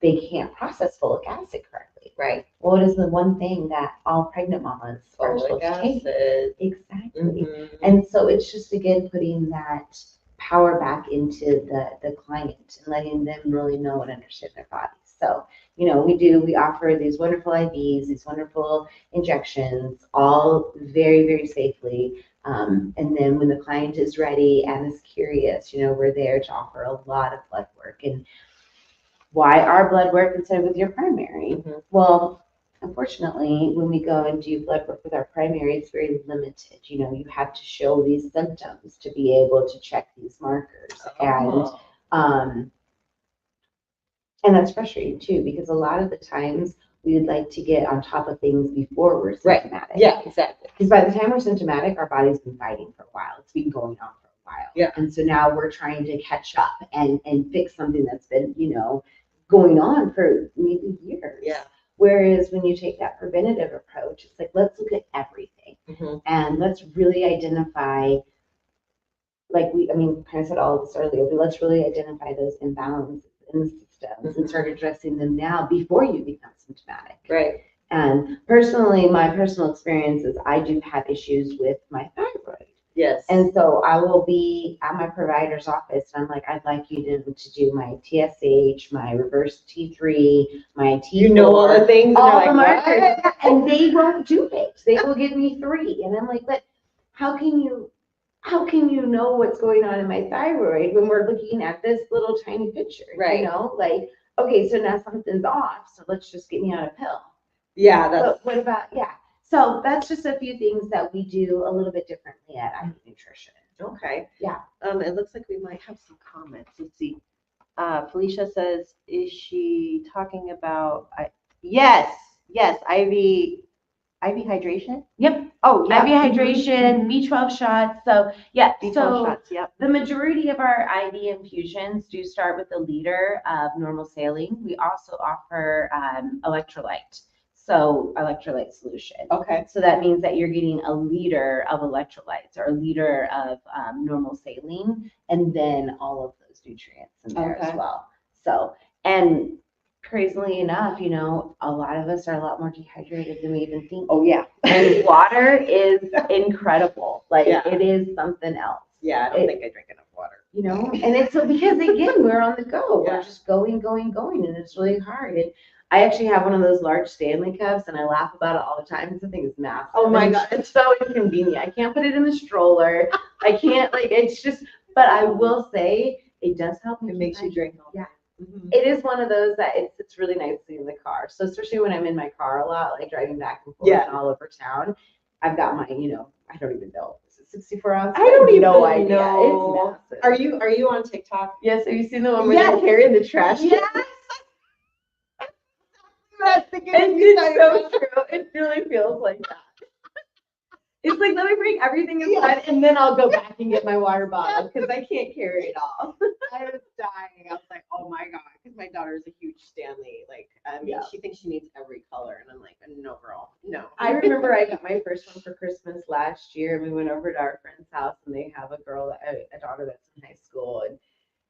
they can't process folic acid correctly. Right. Well, it is the one thing that all pregnant mamas are supposed to take. Exactly. And so it's just, again, putting that power back into the client and letting them really know and understand their bodies. So, you know, we offer these wonderful IVs, these wonderful injections, all very, very safely. And then when the client is ready and is curious, you know, we're there to offer a lot of blood work. And why our blood work instead of with your primary? Well, unfortunately, when we go and do blood work with our primary, it's very limited. You know, you have to show these symptoms to be able to check these markers. And that's frustrating too, because a lot of the times we would like to get on top of things before we're Right. symptomatic. Yeah, exactly. Because by the time we're symptomatic, our body's been fighting for a while. It's been going on for a while. Yeah. And so now we're trying to catch up and fix something that's been, going on for maybe years. Yeah. Whereas when you take that preventative approach, it's like, let's look at everything and let's really identify, kind of said all of this earlier, but let's really identify those imbalances in the systems and start addressing them now before you become symptomatic. Right. And personally, my personal experience is I do have issues with my thyroid. Yes. And so I will be at my provider's office and I'm like, I'd like you to do my TSH, my reverse T3, my T4. All the things. All the markers. And they won't do it. They will give me 3. And I'm like, but how can you know what's going on in my thyroid when we're looking at this little tiny picture? Right. Okay, so now something's off. So let's just get me on a pill. Yeah. But what about, So that's just a few things that we do a little bit differently at IV Nutrition. Okay. Yeah. It looks like we might have some comments. Let's see. Felicia says, is she talking about, yes, IV hydration? Yep. Oh, yeah. IV hydration, B12 shots. So yeah, B12 so shots, yep. the majority of our IV infusions do start with a liter of normal saline. We also offer electrolyte. So electrolyte solution. Okay. So that means that you're getting a liter of electrolytes or a liter of normal saline, and then all of those nutrients in there as well. So, and crazily enough, a lot of us are a lot more dehydrated than we even think. Oh, yeah. And water is incredible. It is something else. Yeah, I don't think I drink enough water. And it's so because again, we're on the go. Yeah. We're just going, and it's really hard. And I actually have one of those large Stanley cups, and I laugh about it all the time because I think it's massive. Oh my God. It's so inconvenient. I can't put it in the stroller. I can't, it's just, but I will say it does help me. It makes you drink all Yeah. Mm-hmm. It is one of those that it's really nice to see in the car. So especially when I'm in my car a lot, driving back and forth and all over town, I've got my, I don't even know. Is it 64 ounce? I don't even no idea. know. It's massive. Are you on TikTok? Yes. Have you seen the one where they're carrying the trash? Yes. That's the It's so true. It really feels like that. It's like, let me bring everything inside and then I'll go back and get my water bottle because I can't carry it all. I was dying. I was like, oh my God, because my daughter's a huge Stanley. She thinks she needs every color. And I'm like, no, girl, no. I remember I got my first one for Christmas last year, and we went over to our friend's house, and they have a daughter that's in high school, and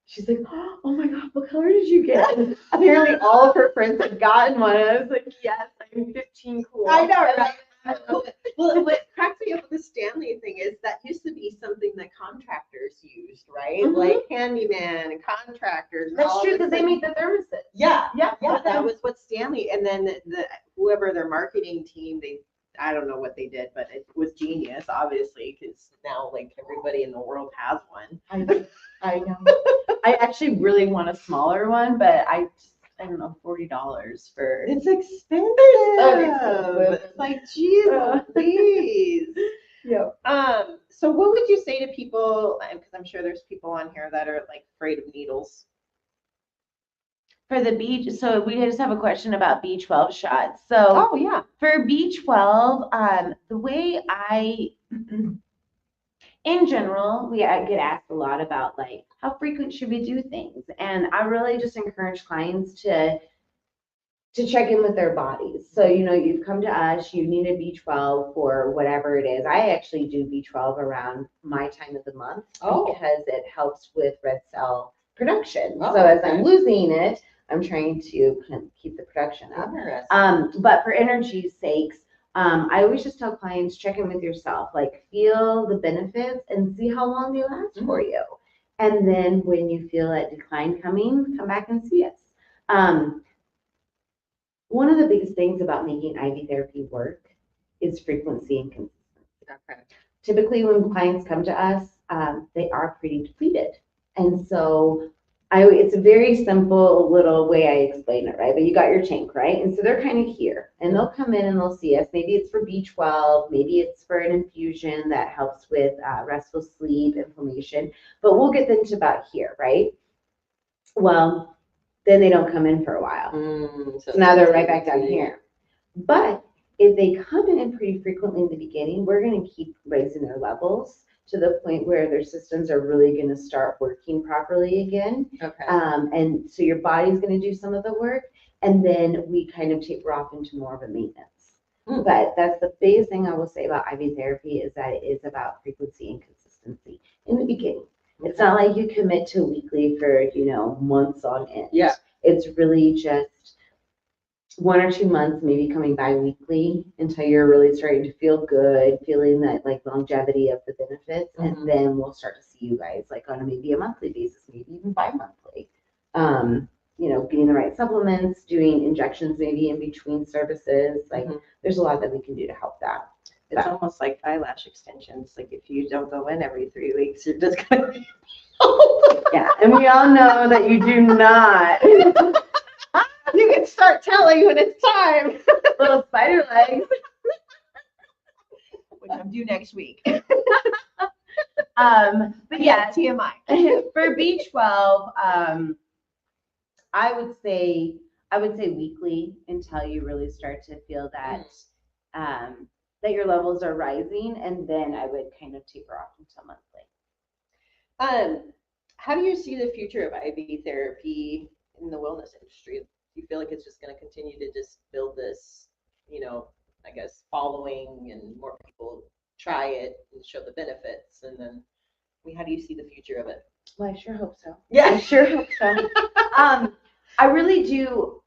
she's like, oh my God, what color did you get? And apparently all of her friends had gotten one. And I was like, yes, I'm 15 cool. I know, right? Well, what cracks me up with the Stanley thing is that used to be something that contractors used, right? Mhm. Like handyman and contractors. That's all true, this because they thing. make the thermoses. Yeah, that was what Stanley, and then whoever their marketing team, I don't know what they did, but it was genius, obviously, because now everybody in the world has one. I know. I actually really want a smaller one, but I don't know, $40 for. It's expensive. It's It's like, geez, please. Yeah. So what would you say to people, because I'm sure there's people on here that are afraid of needles. For the so we just have a question about B12 shots. So yeah. for B12, the way in general, I get asked a lot about how frequent should we do things, and I really just encourage clients to check in with their bodies. So you've come to us, you need a B12 for whatever it is. I actually do B12 around my time of the month because it helps with red cell production. So as I'm losing it, I'm trying to kind of keep the production up. But for energy's sakes, I always just tell clients, check in with yourself, feel the benefits and see how long they last for you. And then when you feel that decline coming, come back and see us. One of the biggest things about making IV therapy work is frequency and consistency. Okay. Typically when clients come to us, they are pretty depleted. And so it's a very simple little way I explain it, right? But you got your tank, right? And so they're kind of here and they'll come in and they'll see us. Maybe it's for B12, maybe it's for an infusion that helps with restful sleep, inflammation, but we'll get them to about here, right? Well, then they don't come in for a while. So So now they're right back down here. But if they come in pretty frequently in the beginning, we're going to keep raising their levels to the point where their systems are really going to start working properly again. Okay. And so your body's going to do some of the work, and then we kind of taper off into more of a maintenance. But that's the biggest thing I will say about IV therapy is that it is about frequency and consistency in the beginning. It's not like you commit to weekly for, months on end. Yeah. It's really just 1 or 2 months, maybe coming bi-weekly until you're really starting to feel good, feeling that like longevity of the benefits. And then we'll start to see you guys like on maybe a monthly basis, maybe even bi-monthly. Getting the right supplements, doing injections maybe in between services. Like there's a lot that we can do to help that. It's almost like eyelash extensions. Like if you don't go in every 3 weeks, you're just gonna be Yeah, and we all know that you do not. You can start telling when it's time. Little spider legs. Which I'm due next week. But yeah, TMI. for B12, I would say weekly until you really start to feel that that your levels are rising, and then I would kind of taper off until monthly. How do you see the future of IV therapy in the wellness industry? Do you feel like it's just going to continue to just build this, I guess, following, and more people try it and show the benefits? And then, how do you see the future of it? Well, I sure hope so. Yeah. I sure hope so. I really do.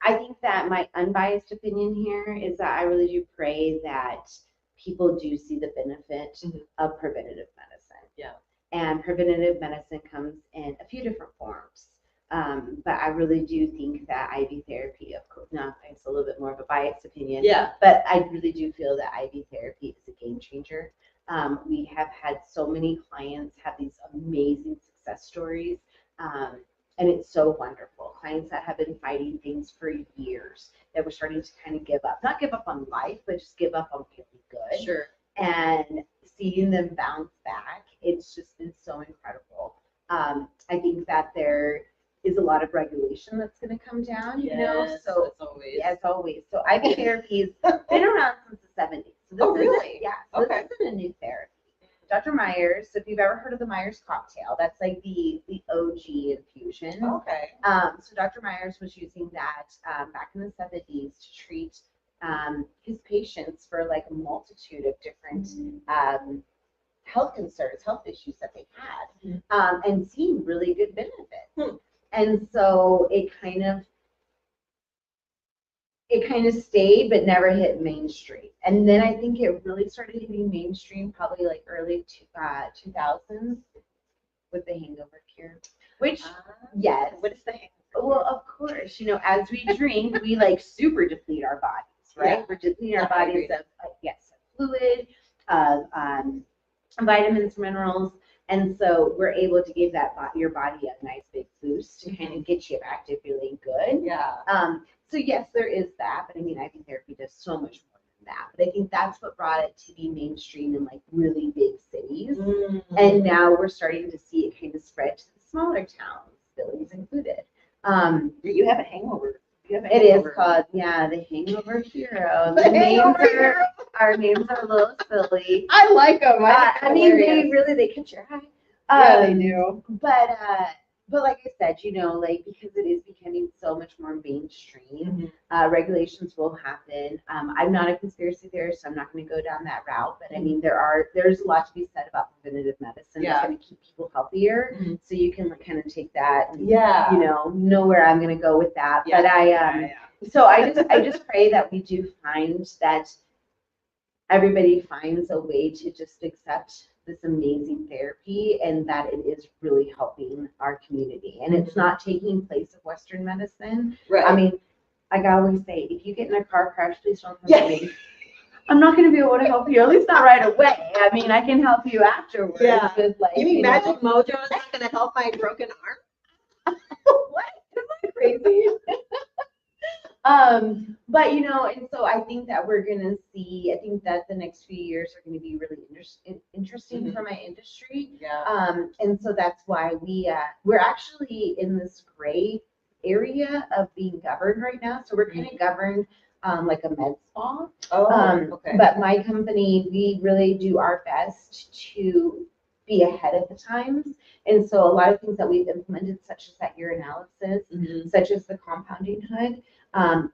I think that my unbiased opinion here is that I really do pray that people do see the benefit of preventative medicine. Yeah. And preventative medicine comes in a few different forms. But I really do think that IV therapy, of course, now it's a little bit more of a biased opinion. Yeah. But I really do feel that IV therapy is a game changer. We have had so many clients have these amazing success stories. And it's so wonderful. Clients that have been fighting things for years that were starting to kind of give up, not give up on life, but just give up on feeling good. Sure. And seeing them bounce back, it's just been so incredible. I think that there is a lot of regulation that's going to come down, So as always. as always. So IV therapy has been around since the 70s. So this really? Yeah. So this isn't a new therapy. Dr. Myers, so if you've ever heard of the Myers cocktail, that's like the OG infusion. Okay. So Dr. Myers was using that back in the 70s to treat his patients for like a multitude of different health concerns, health issues that they had, and seeing really good benefits. And so it kind of stayed, but never hit mainstream. And then I think it really started hitting mainstream probably like early 2000s with the hangover cure, which, yes. What is the hangover? Well, of course, as we drink, we like super deplete our bodies, right? Yeah. We're depleting our bodies of fluid, of vitamins, minerals. And so we're able to give your body a nice big boost to kind of get you back to feeling good. Yeah. So yes, there is that, but I mean, IV therapy does so much more than that. But I think that's what brought it to be mainstream in like really big cities. And now we're starting to see it kind of spread to the smaller towns, Philly's included. You have a hangover. It is called, the Hangover Hero. Our names are a little silly. I like them. I mean, they catch your eye. Yeah, they do. But like I said, because it is becoming so much more mainstream, regulations will happen. I'm not a conspiracy theorist, so I'm not going to go down that route. But I mean, there's a lot to be said about preventative medicine. It's going to keep people healthier. So you can kind of take that and, know where I'm going to go with that. Yeah. But so I just pray that we do find that everybody finds a way to just accept this amazing therapy and that it is really helping our community. And it's not taking place of Western medicine. Right. I mean, like I always say, if you get in a car crash, please don't come to me. I'm not going to be able to help you, at least not right away. I mean, I can help you afterwards. Yeah. With You mean Magic Mojo is not going to help my broken arm? What? Am I crazy? But and so I think that we're gonna see. I think that the next few years are going to be really interesting for my industry. Yeah. And so that's why we're actually in this great area of being governed right now. So we're kind of governed like a med spa. Okay. But my company, we really do our best to be ahead of the times. And so a lot of things that we've implemented, such as that urinalysis, Mhm. such as the compounding hood,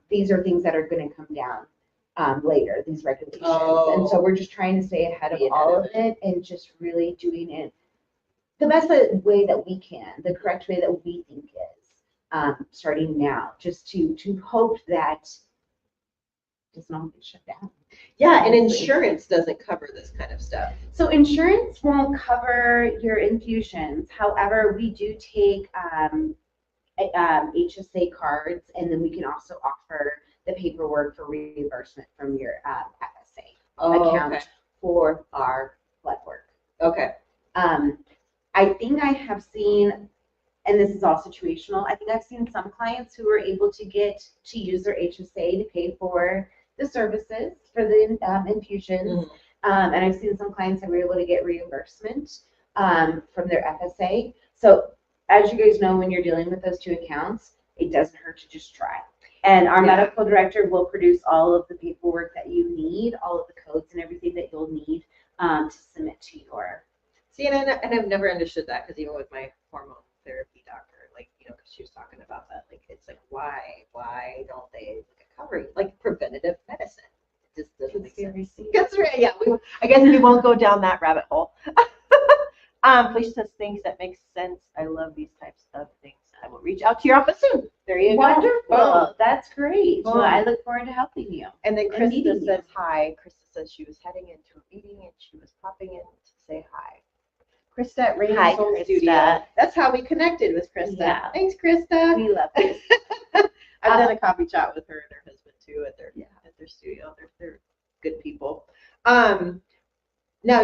these are things that are going to come down later, these regulations. And so we're just trying to stay ahead of all of it and just really doing it the best way that we can, the correct way that we think is, starting now, just to hope that does not get shut down. Yeah, and insurance doesn't cover this kind of stuff. So insurance won't cover your infusions. However, we do take HSA cards, and then we can also offer the paperwork for reimbursement from your FSA account for our blood work. Okay. I think I have seen, and this is all situational, I think I've seen some clients who were able to get to use their HSA to pay for the services for the infusions. And I've seen some clients that were able to get reimbursement from their FSA. So as you guys know, when you're dealing with those two accounts, it doesn't hurt to just try. And our medical director will produce all of the paperwork that you need, all of the codes and everything that you'll need to submit to your. See, and I've never understood that, because even with my hormone therapy doctor, like, because she was talking about that, like, it's like, why don't they look at covering, like, preventative medicine? It just doesn't make sense. That's right. Yeah, I guess we won't go down that rabbit hole. Felicia says things that make sense. I love these types of things. I will reach out to your office soon. There you go. Wonderful. That's great. Boom. Well, I look forward to helping you. And then And meeting Krista you. says hi. Krista says she was heading into a meeting and she was popping in to say hi. Krista at Rain Hi, Soul Krista. Studio. That's how we connected with Krista. Yeah. Thanks, Krista. We love you. I've done a coffee chat with her and her husband too at their studio. They're good people. Now,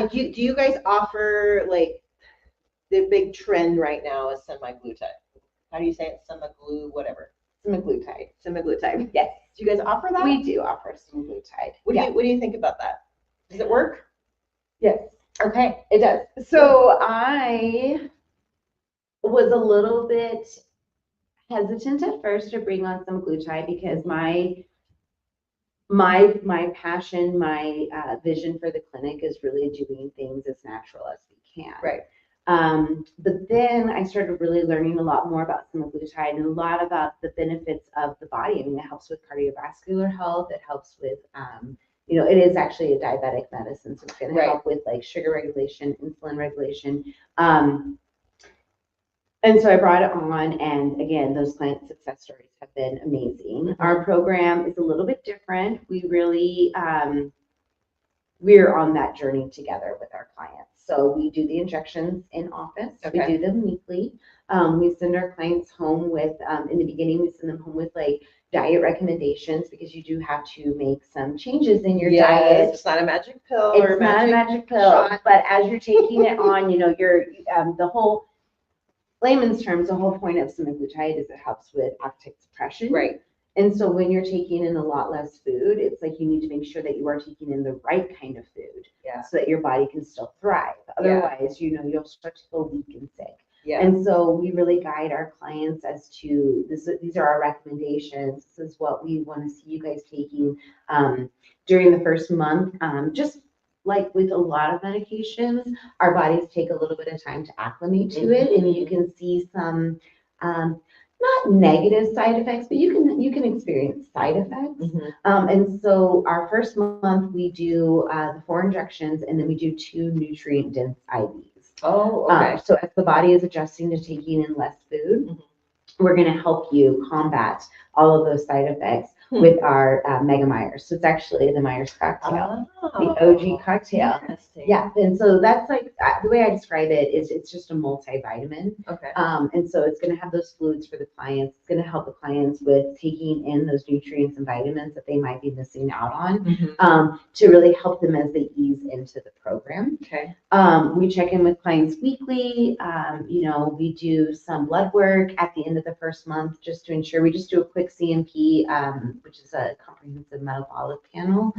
do you guys offer, like, the big trend right now is semaglutide? How do you say it? Whatever. Semaglutide. Yes. Do you guys offer that? We do offer semaglutide. What do you think about that? Does it work? Yes. Okay. It does. So I was a little bit hesitant at first to bring on semaglutide because my passion, my vision for the clinic is really doing things as natural as we can. Right. But then I started really learning a lot more about semaglutide and a lot about the benefits of the body. I mean, it helps with cardiovascular health. It helps with, it is actually a diabetic medicine. So it's going to help with like sugar regulation, insulin regulation. And so I brought it on, and again, those client success stories have been amazing. Our program is a little bit different. We really, we're on that journey together with our clients. So we do the injections in office. Okay. We do them weekly. We send our clients home with, in the beginning, we send them home with like diet recommendations because you do have to make some changes in your diet. It's not a magic pill. It's not a magic pill, shot. but as you're taking it on, you're the whole layman's terms, the whole point of semaglutide is it helps with appetite suppression. Right. And so when you're taking in a lot less food, it's like you need to make sure that you are taking in the right kind of food so that your body can still thrive. Otherwise, you'll start to feel weak and sick. Yeah. And so we really guide our clients as to these are our recommendations. This is what we want to see you guys taking during the first month. Just like with a lot of medications, our bodies take a little bit of time to acclimate to it, and you can see some not negative side effects, but you can experience side effects. And so our first month we do the 4 injections, and then we do 2 nutrient dense IVs. Oh, okay. So as the body is adjusting to taking in less food, we're going to help you combat all of those side effects with our Mega Myers. So it's actually the Myers cocktail, the OG cocktail. Yeah, and so that's like the way I describe it is it's just a multivitamin. Okay. And so it's going to have those fluids for the clients. It's going to help the clients with taking in those nutrients and vitamins that they might be missing out on to really help them as they ease into the program. Okay. We check in with clients weekly. We do some blood work at the end of the first month just to ensure. We just do a quick CMP, which is a comprehensive metabolic panel.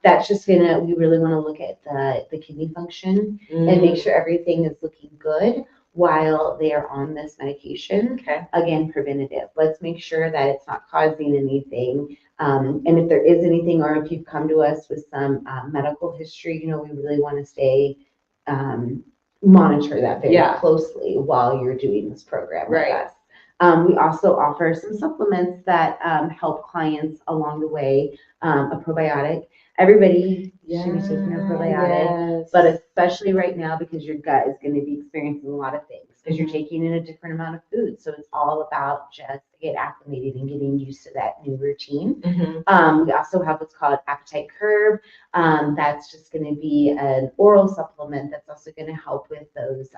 That's just we really want to look at the kidney function and make sure everything is looking good. while they are on this medication. Okay. Again, preventative. Let's make sure that it's not causing anything. And if there is anything, or if you've come to us with some medical history, we really want to stay, monitor that very closely while you're doing this program with us. We also offer some supplements that help clients along the way. A probiotic. Everybody should be taking a probiotic, but especially right now because your gut is going to be experiencing a lot of things because you're taking in a different amount of food. So it's all about just get acclimated and getting used to that new routine. We also have what's called Appetite Curb. That's just going to be an oral supplement that's also going to help with those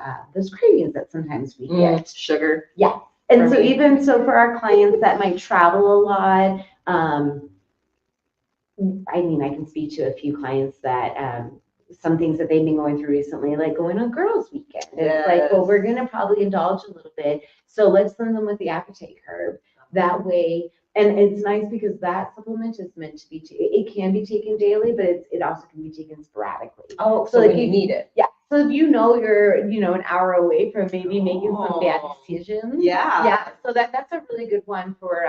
cravings that sometimes we get. Sugar. Yeah. And so even so for our clients that might travel a lot, I can speak to a few clients that some things that they've been going through recently, like going on girls' weekend. It's like, well, we're going to probably indulge a little bit. So let's send them with the Appetite Curb. That way, and it's nice because that supplement is meant to be, it can be taken daily, but it also can be taken sporadically. Oh, so like you need it. Yeah. So if you're, an hour away from maybe making some bad decisions. Yeah. So that's a really good one for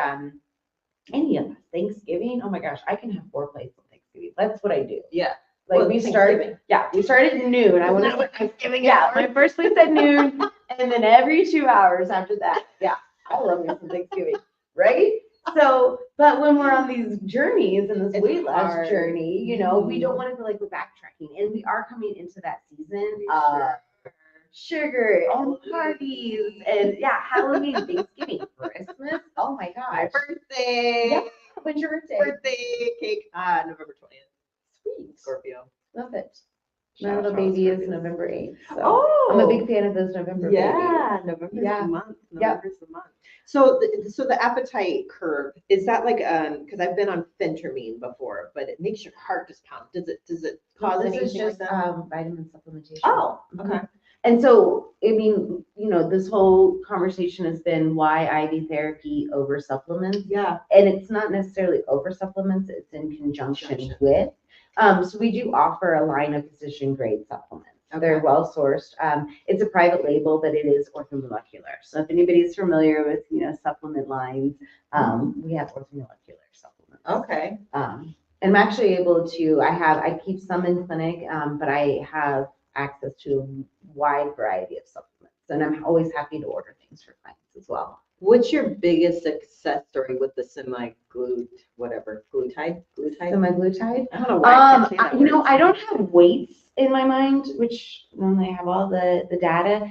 any of us. Thanksgiving. Oh my gosh, I can have 4 plates on Thanksgiving. That's what I do. Yeah. Like we started at noon. I want to Thanksgiving. Yeah. My first plate's at noon, and then every 2 hours after that. Yeah. I love me some Thanksgiving. Right? So, but when we're on these journeys and this weight loss journey, we don't want to feel like we're backtracking. And we are coming into that season of sugar and parties and Halloween, Thanksgiving, Christmas. Oh my gosh. My birthday. Yeah. When's your birthday? Birthday cake. November 20th. Sweet. Scorpio. Love it. My little baby is November 8th. So I'm a big fan of those November babies. Yeah, November's the month. November's the month. So the Appetite Curb, is that like because I've been on phentermine before, but it makes your heart just pound. Does it cause anything This is just like that? vitamin supplementation. Oh, okay. And so, this whole conversation has been why IV therapy over supplements. Yeah. And it's not necessarily over supplements, it's in conjunction with. So we do offer a line of physician grade supplements. Okay. They're well sourced. It's a private label, but it is orthomolecular. So if anybody's familiar with, supplement lines, we have orthomolecular supplements. Okay. And I'm actually able to, I keep some in clinic, but I have access to a wide variety of supplements. And I'm always happy to order things for clients as well. What's your biggest success story with the glutide? Semaglutide? I don't know why I can't say that word. I don't have weights in my mind, which normally I have all the data.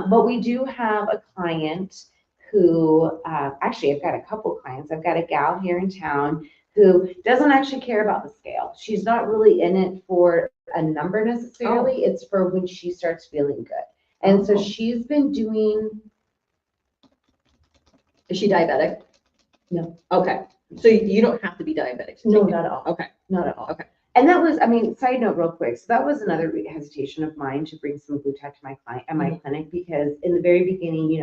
But we do have a client who, actually I've got a couple clients. I've got a gal here in town who doesn't actually care about the scale. She's not really in it for a number necessarily. It's for when she starts feeling good. And so she's been doing. Is she diabetic? No. Okay. So you don't have to be diabetic. No, not at all. Okay. Not at all. Okay. And that was, side note real quick. So that was another hesitation of mine to bring semaglutide to my client at my clinic, because in the very beginning,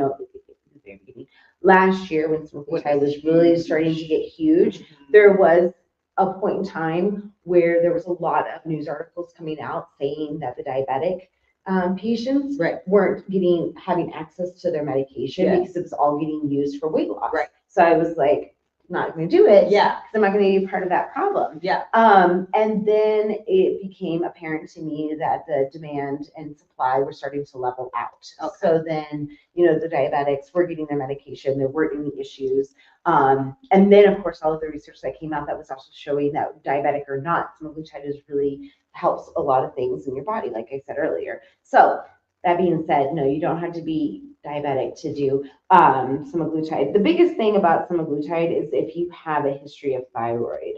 last year when semaglutide was really starting to get huge, there was a point in time where there was a lot of news articles coming out saying that the diabetic patients weren't having access to their medication because it was all getting used for weight loss. Right. So I was like, not going to do it. Yeah. Because I'm not going to be part of that problem. Yeah. And then it became apparent to me that the demand and supply were starting to level out. Okay. So then, the diabetics were getting their medication. There weren't any issues. And then, of course, all of the research that came out that was also showing that diabetic or not, semaglutide really helps a lot of things in your body, like I said earlier. So that being said, no, you don't have to be diabetic to do semaglutide. The biggest thing about semaglutide is if you have a history of thyroid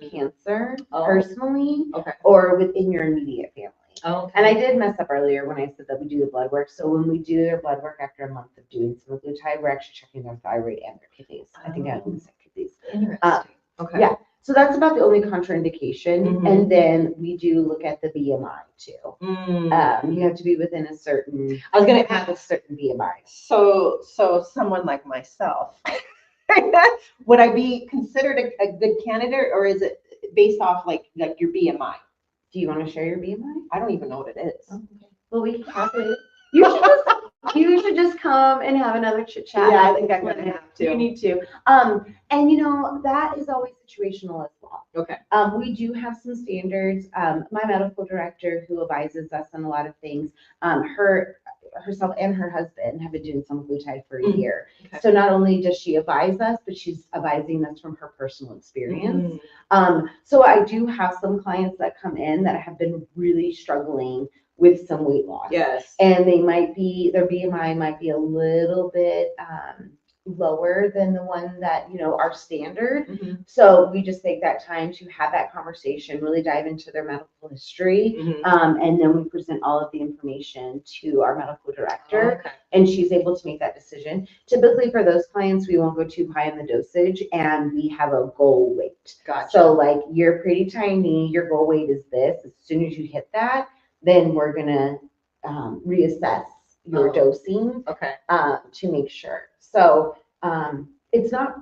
cancer personally or within your immediate family. Okay. And I did mess up earlier when I said that we do the blood work. So when we do their blood work after a month of doing semaglutide, we're actually checking their thyroid and their kidneys. I think I only said kidneys. Interesting. Okay. Yeah. So that's about the only contraindication. And then we do look at the BMI too. You have to be within a certain, I was going to have a certain BMI. So someone like myself, would I be considered a good candidate, or is it based off like your BMI? Do you want to share your BMI? I don't even know what it is. Okay. Well, we can have it. You should come and have another chit chat. Yeah, I think I'm gonna have to. You need to. And you know, that is always situational as well. Okay. We do have some standards. My medical director who advises us on a lot of things, herself and her husband have been doing semaglutide for a year. Okay. So not only does she advise us, but she's advising us from her personal experience. So I do have some clients that come in that have been really struggling with some weight loss. Yes. And they might be, their BMI might be a little bit lower than the one that, you know, are standard. So we just take that time to have that conversation, really dive into their medical history. And then we present all of the information to our medical director, and she's able to make that decision. Typically for those clients, we won't go too high in the dosage, and we have a goal weight. Gotcha. So like, you're pretty tiny, your goal weight is this. As soon as you hit that, then we're gonna reassess your dosing to make sure. So it's not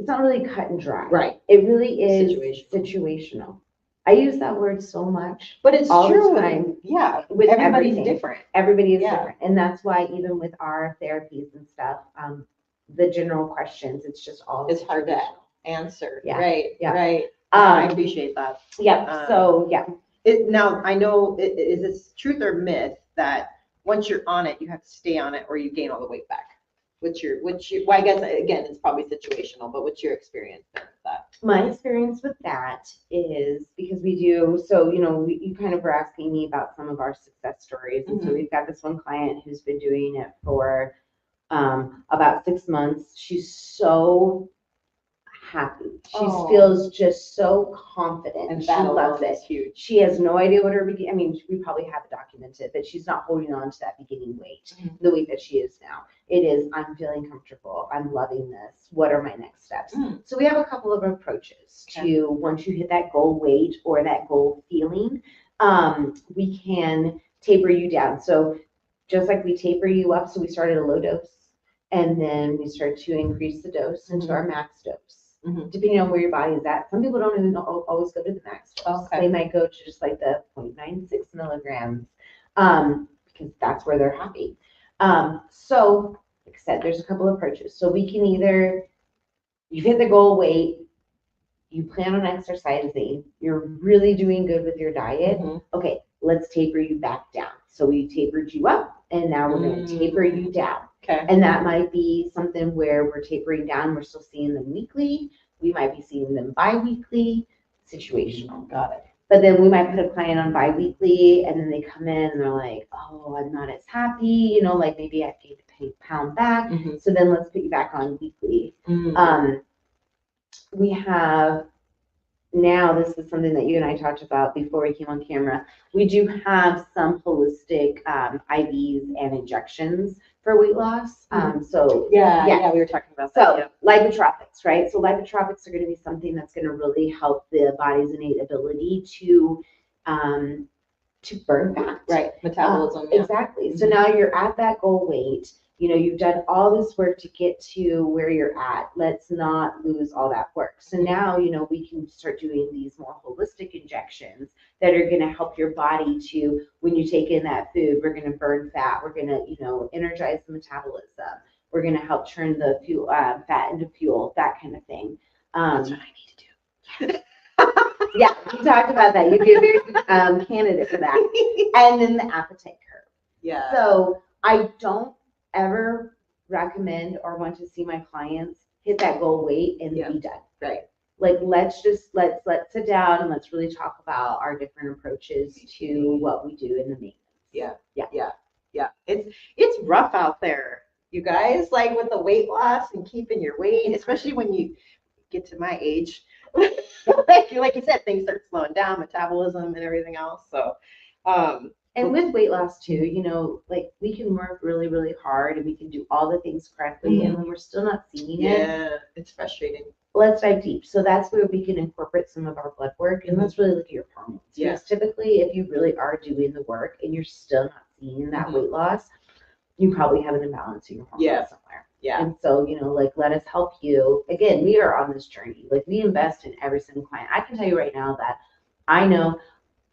really cut and dry. Right. It really is Situational. situational. I use that word so much, But it's all true. the time. Yeah. With Everybody's everything. different. Everybody is Yeah. different. And that's why even with our therapies and stuff, the general questions, it's just all It's hard to situational. answer. Yeah. Right. Yeah. Right. I appreciate that. Yeah. So yeah. Now, I know, is this truth or myth that once you're on it, you have to stay on it or you gain all the weight back? Well, I guess, again, it's probably situational, but what's your experience been with that? My experience with that is because we do, so, you know, you kind of were asking me about some of our success stories. And so we've got this one client who's been doing it for about 6 months. She's so happy. She feels just so confident. And She that loves alone it. is huge. She has no idea what her beginning, I mean, we probably have it documented, but she's not holding on to that beginning weight, the weight that she is now. It is, I'm feeling comfortable. I'm loving this. What are my next steps? So we have a couple of approaches to, once you hit that goal weight or that goal feeling, we can taper you down. So just like we taper you up, so we start at a low dose, and then we start to increase the dose into our max dose. Depending on where your body is at. Some people don't even always go to the max dose. They might go to just like the 0.96 milligrams because that's where they're happy. So, like I said, there's a couple of approaches. So we can either, you hit the goal weight, you plan on exercising, you're really doing good with your diet. Okay, let's taper you back down. So we tapered you up, and now we're going to taper you down. And that might be something where we're tapering down. We're still seeing them weekly. We might be seeing them bi-weekly, situational. Got it. But then we might put a client on bi-weekly, and then they come in and they're like, oh, I'm not as happy. You know, like maybe I gained a pound back. So then let's put you back on weekly. We have now, this is something that you and I talked about before we came on camera. We do have some holistic IVs and injections for weight loss. So we were talking about that. So lipotropics, right? So lipotropics are going to be something that's going to really help the body's innate ability to burn fat. Right. Metabolism. Exactly. So now you're at that goal weight. You know, you've done all this work to get to where you're at. Let's not lose all that work. So now, you know, we can start doing these more holistic injections that are going to help your body to, when you take in that food, we're going to burn fat. We're going to, you know, energize the metabolism. We're going to help turn the fuel, fat into fuel, that kind of thing. That's what I need to do. Yeah, we talked about that. You'd be a very good candidate for that. And then the appetite curve. Yeah. So I don't ever recommend or want to see my clients hit that goal weight and be done. Right. Like, let's sit down and let's really talk about our different approaches to what we do in the maintenance. Yeah. It's rough out there, you guys, like with the weight loss and keeping your weight, especially when you get to my age. like you said, things start slowing down, metabolism and everything else. So, and with weight loss too, you know, like we can work really, really hard and we can do all the things correctly. And when we're still not seeing it, it's frustrating. Let's dive deep. So that's where we can incorporate some of our blood work, and let's really look at your hormones. Because typically, if you really are doing the work and you're still not seeing that weight loss, you probably have an imbalance in your hormones somewhere. And so, you know, like, let us help you. Again, we are on this journey. Like, we invest in every single client. I can tell you right now that I know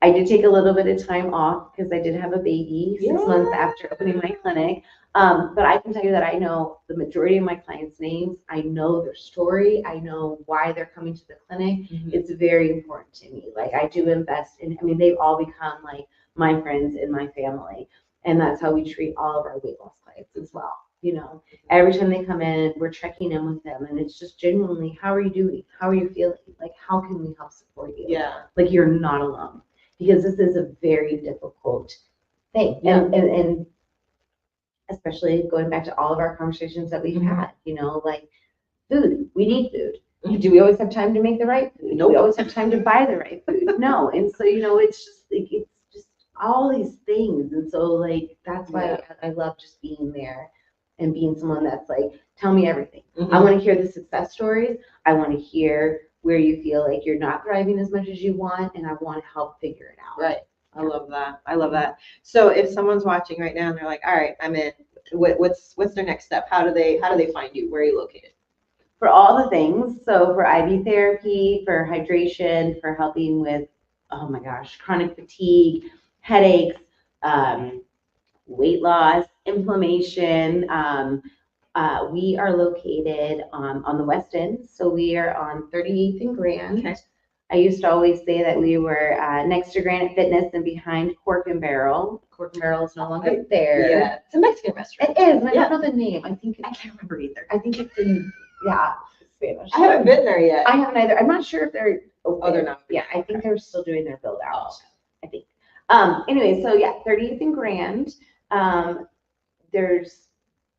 I did take a little bit of time off because I did have a baby 6 Yeah. months after opening my clinic. But I can tell you that I know the majority of my clients' names. I know their story. I know why they're coming to the clinic. It's very important to me. Like I do invest in, I mean, they've all become like my friends and my family. And that's how we treat all of our weight loss clients as well. You know, every time they come in, we're checking in with them. And it's just genuinely, how are you doing? How are you feeling? Like, how can we help support you? Yeah. Like you're not alone. Because this is a very difficult thing. Yeah. And especially going back to all of our conversations that we've had, you know, like food, we need food. Do we always have time to make the right food? Nope. Do we always have time to buy the right food? No. And so, you know, it's just like, it's just all these things. And so like, that's why I love just being there and being someone that's like, tell me everything. I want to hear the success stories. I want to hear where you feel like you're not thriving as much as you want, and I want to help figure it out. Right. I love that. I love that. So if someone's watching right now and they're like, all right, I'm in, what's their next step? How do they find you? Where are you located? For all the things, so for IV therapy, for hydration, for helping with, oh my gosh, chronic fatigue, headaches, weight loss, inflammation. We are located on the West End, so we are on 38th and Grand. Okay. I used to always say that we were next to Granite Fitness and behind Cork and Barrel. Cork and Barrel is no longer there. Yeah, it's a Mexican restaurant. It is, and I don't know the name. I can't remember either. think it's in Spanish. I haven't been there yet. I haven't either. I'm not sure if they're open. Oh, they're not. Yeah, I think they're still doing their build out. Oh. I think. Anyway, so yeah, 30th and Grand. There's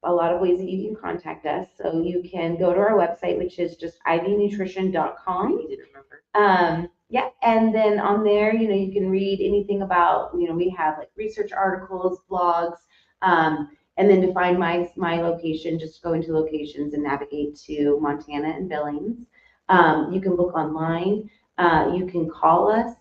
a lot of ways that you can contact us. So you can go to our website, which is just ivnutrition.com. I didn't remember. Yeah, and then on there, you know, you can read anything about, you know, we have like research articles, blogs, and then to find my location, just go into locations and navigate to Montana and Billings. You can book online. You can call us.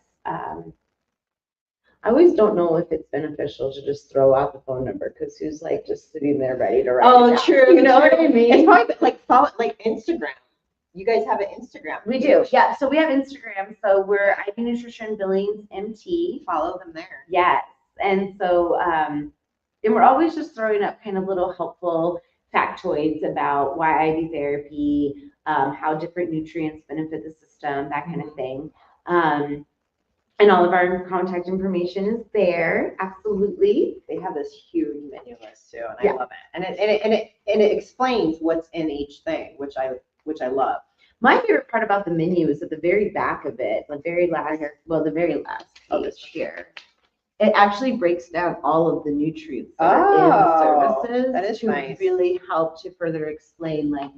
I always don't know if it's beneficial to just throw out the phone number because who's like just sitting there ready to write it down? True. You know what I mean? It's probably like follow like Instagram. You guys have an Instagram. We do, yeah. So we have Instagram. So we're IV Nutrition Billings MT. Follow them there. Yes, and so and we're always just throwing up kind of little helpful factoids about why IV therapy, how different nutrients benefit the system, that kind of thing. And all of our contact information is there. Absolutely. They have this huge menu list too, and I love it. And it explains what's in each thing, which I love. My favorite part about the menu is at the very back of it, the very last page here. It actually breaks down all of the nutrients that are in the services that is to nice. really help to further explain like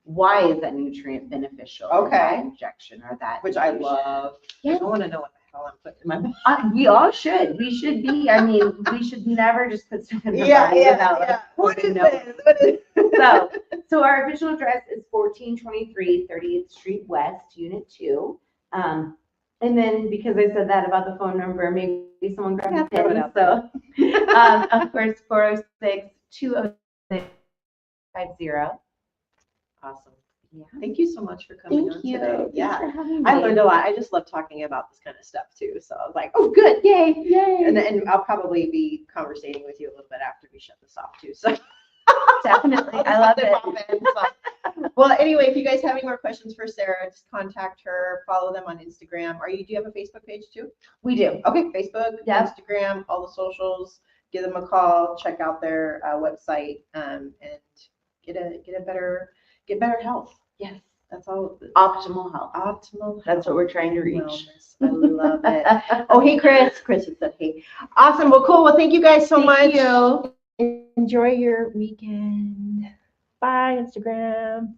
why is that nutrient beneficial? Okay. That injection or that Which I infusion. love. Yes. I want to know what the hell I'm putting in my body. We all should. We should be. I mean, we should never just put stuff in our body without like, What is know. this? What is So our official address is 1423 30th Street West, Unit 2. And then because I said that about the phone number, maybe someone grabbed throw it it. out So of course, 406-206-50. Awesome. Yeah. Thank you so much for coming on Thank you. today. Thanks Yeah. for having me. I learned a lot. I just love talking about this kind of stuff too. So I was like, oh, good. Yay. Yay. And I'll probably be conversating with you a little bit after we shut this off too. So Definitely. I love it. Well, anyway, if you guys have any more questions for Sarah, just contact her, follow them on Instagram. Do you have a Facebook page too? We do. Okay, Facebook, Yep. Instagram, all the socials. Give them a call, check out their website, and get better health. Yes. That's all. Optimal health. Optimal. That's what we're trying to reach. Wellness. I love it. Oh, hey, Chris. Chris has said hey. Awesome. Well, cool. Well, thank you guys so much. Thank you. Enjoy your weekend. Bye, Instagram.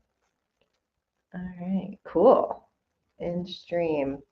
All right. Cool. End stream.